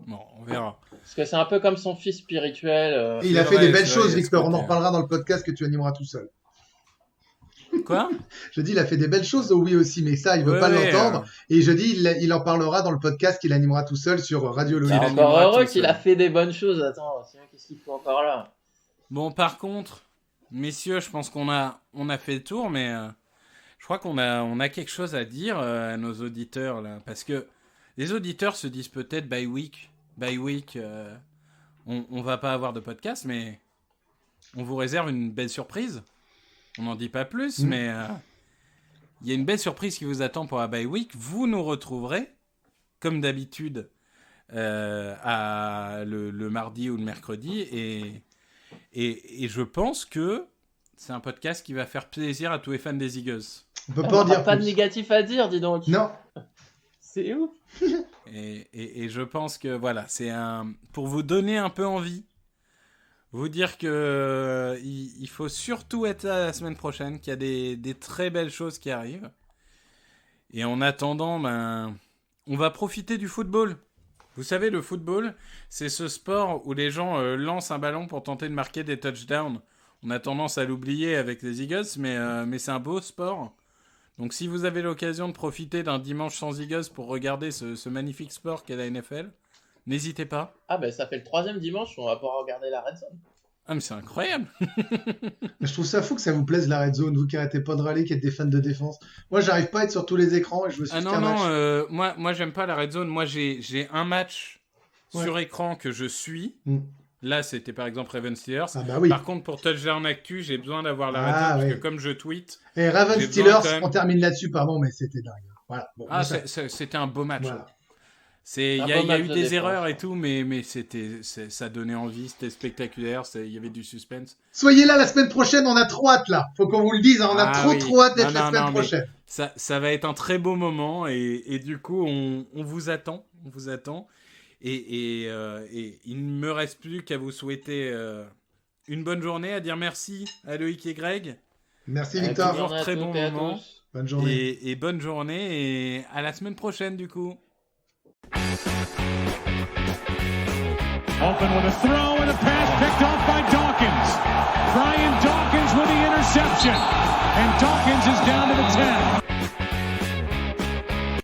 Bon, on verra. Parce que c'est un peu comme son fils spirituel. Et il a fait des belles choses, Victor. On en reparlera dans le podcast que tu animeras tout seul. Quoi? Je dis, il a fait des belles choses, oui aussi, mais ça, il veut pas l'entendre. Et je dis, il en parlera dans le podcast qu'il animera tout seul sur Radio Loïc. C'est encore heureux qu'il a fait des bonnes choses. Attends, qu'est-ce qu'il faut encore là? Bon, par contre, messieurs, je pense qu'on a fait le tour, mais je crois qu'on a quelque chose à dire à nos auditeurs là, parce que les auditeurs se disent peut-être by week, on va pas avoir de podcast, mais on vous réserve une belle surprise. On n'en dit pas plus, mais il y a une belle surprise qui vous attend pour la bye week. Vous nous retrouverez, comme d'habitude, le mardi ou le mercredi, et je pense que c'est un podcast qui va faire plaisir à tous les fans des Eagles. On peut pas en dire pas plus. De négatif à dire, dis donc. Non. C'est ouf. Et je pense que voilà, c'est pour vous donner un peu envie, vous dire que il faut surtout être là la semaine prochaine, qu'il y a des très belles choses qui arrivent. Et en attendant, on va profiter du football. Vous savez, le football, c'est ce sport où les gens lancent un ballon pour tenter de marquer des touchdowns. On a tendance à l'oublier avec les Eagles, mais c'est un beau sport. Donc si vous avez l'occasion de profiter d'un dimanche sans Eagles pour regarder ce magnifique sport qu'est la NFL, n'hésitez pas. Ah ça fait le 3e dimanche, on va pouvoir regarder la Red Zone. Ah mais c'est incroyable. Je trouve ça fou que ça vous plaise la Red Zone, vous qui arrêtez pas de râler, qui êtes des fans de défense. Moi j'arrive pas à être sur tous les écrans et je me suis moi j'aime pas la Red Zone. Moi j'ai un match sur écran que je suis. Là, c'était par exemple Ravens Steelers. Ah bah oui. Par contre, pour Touchdown Actu, j'ai besoin d'avoir la Red Zone parce que comme je tweet... Et Ravens Steelers, on termine là-dessus, pardon, mais c'était dingue. Voilà. Bon, c'était un beau match. Voilà. Il y a eu des erreurs et tout, mais ça donnait envie, c'était spectaculaire, il y avait du suspense. Soyez là la semaine prochaine, on a trop hâte là. Faut qu'on vous le dise, on a trop hâte d'être la semaine prochaine. Ça va être un très beau moment et du coup, on vous attend. Et il ne me reste plus qu'à vous souhaiter une bonne journée, à dire merci à Loïc et Greg. Merci Victor. Toujours très bon moment. Bonne journée. Et bonne journée et à la semaine prochaine du coup. Open with a throw and a pass picked off by Dawkins. Brian Dawkins with the interception. And Dawkins is down to the 10.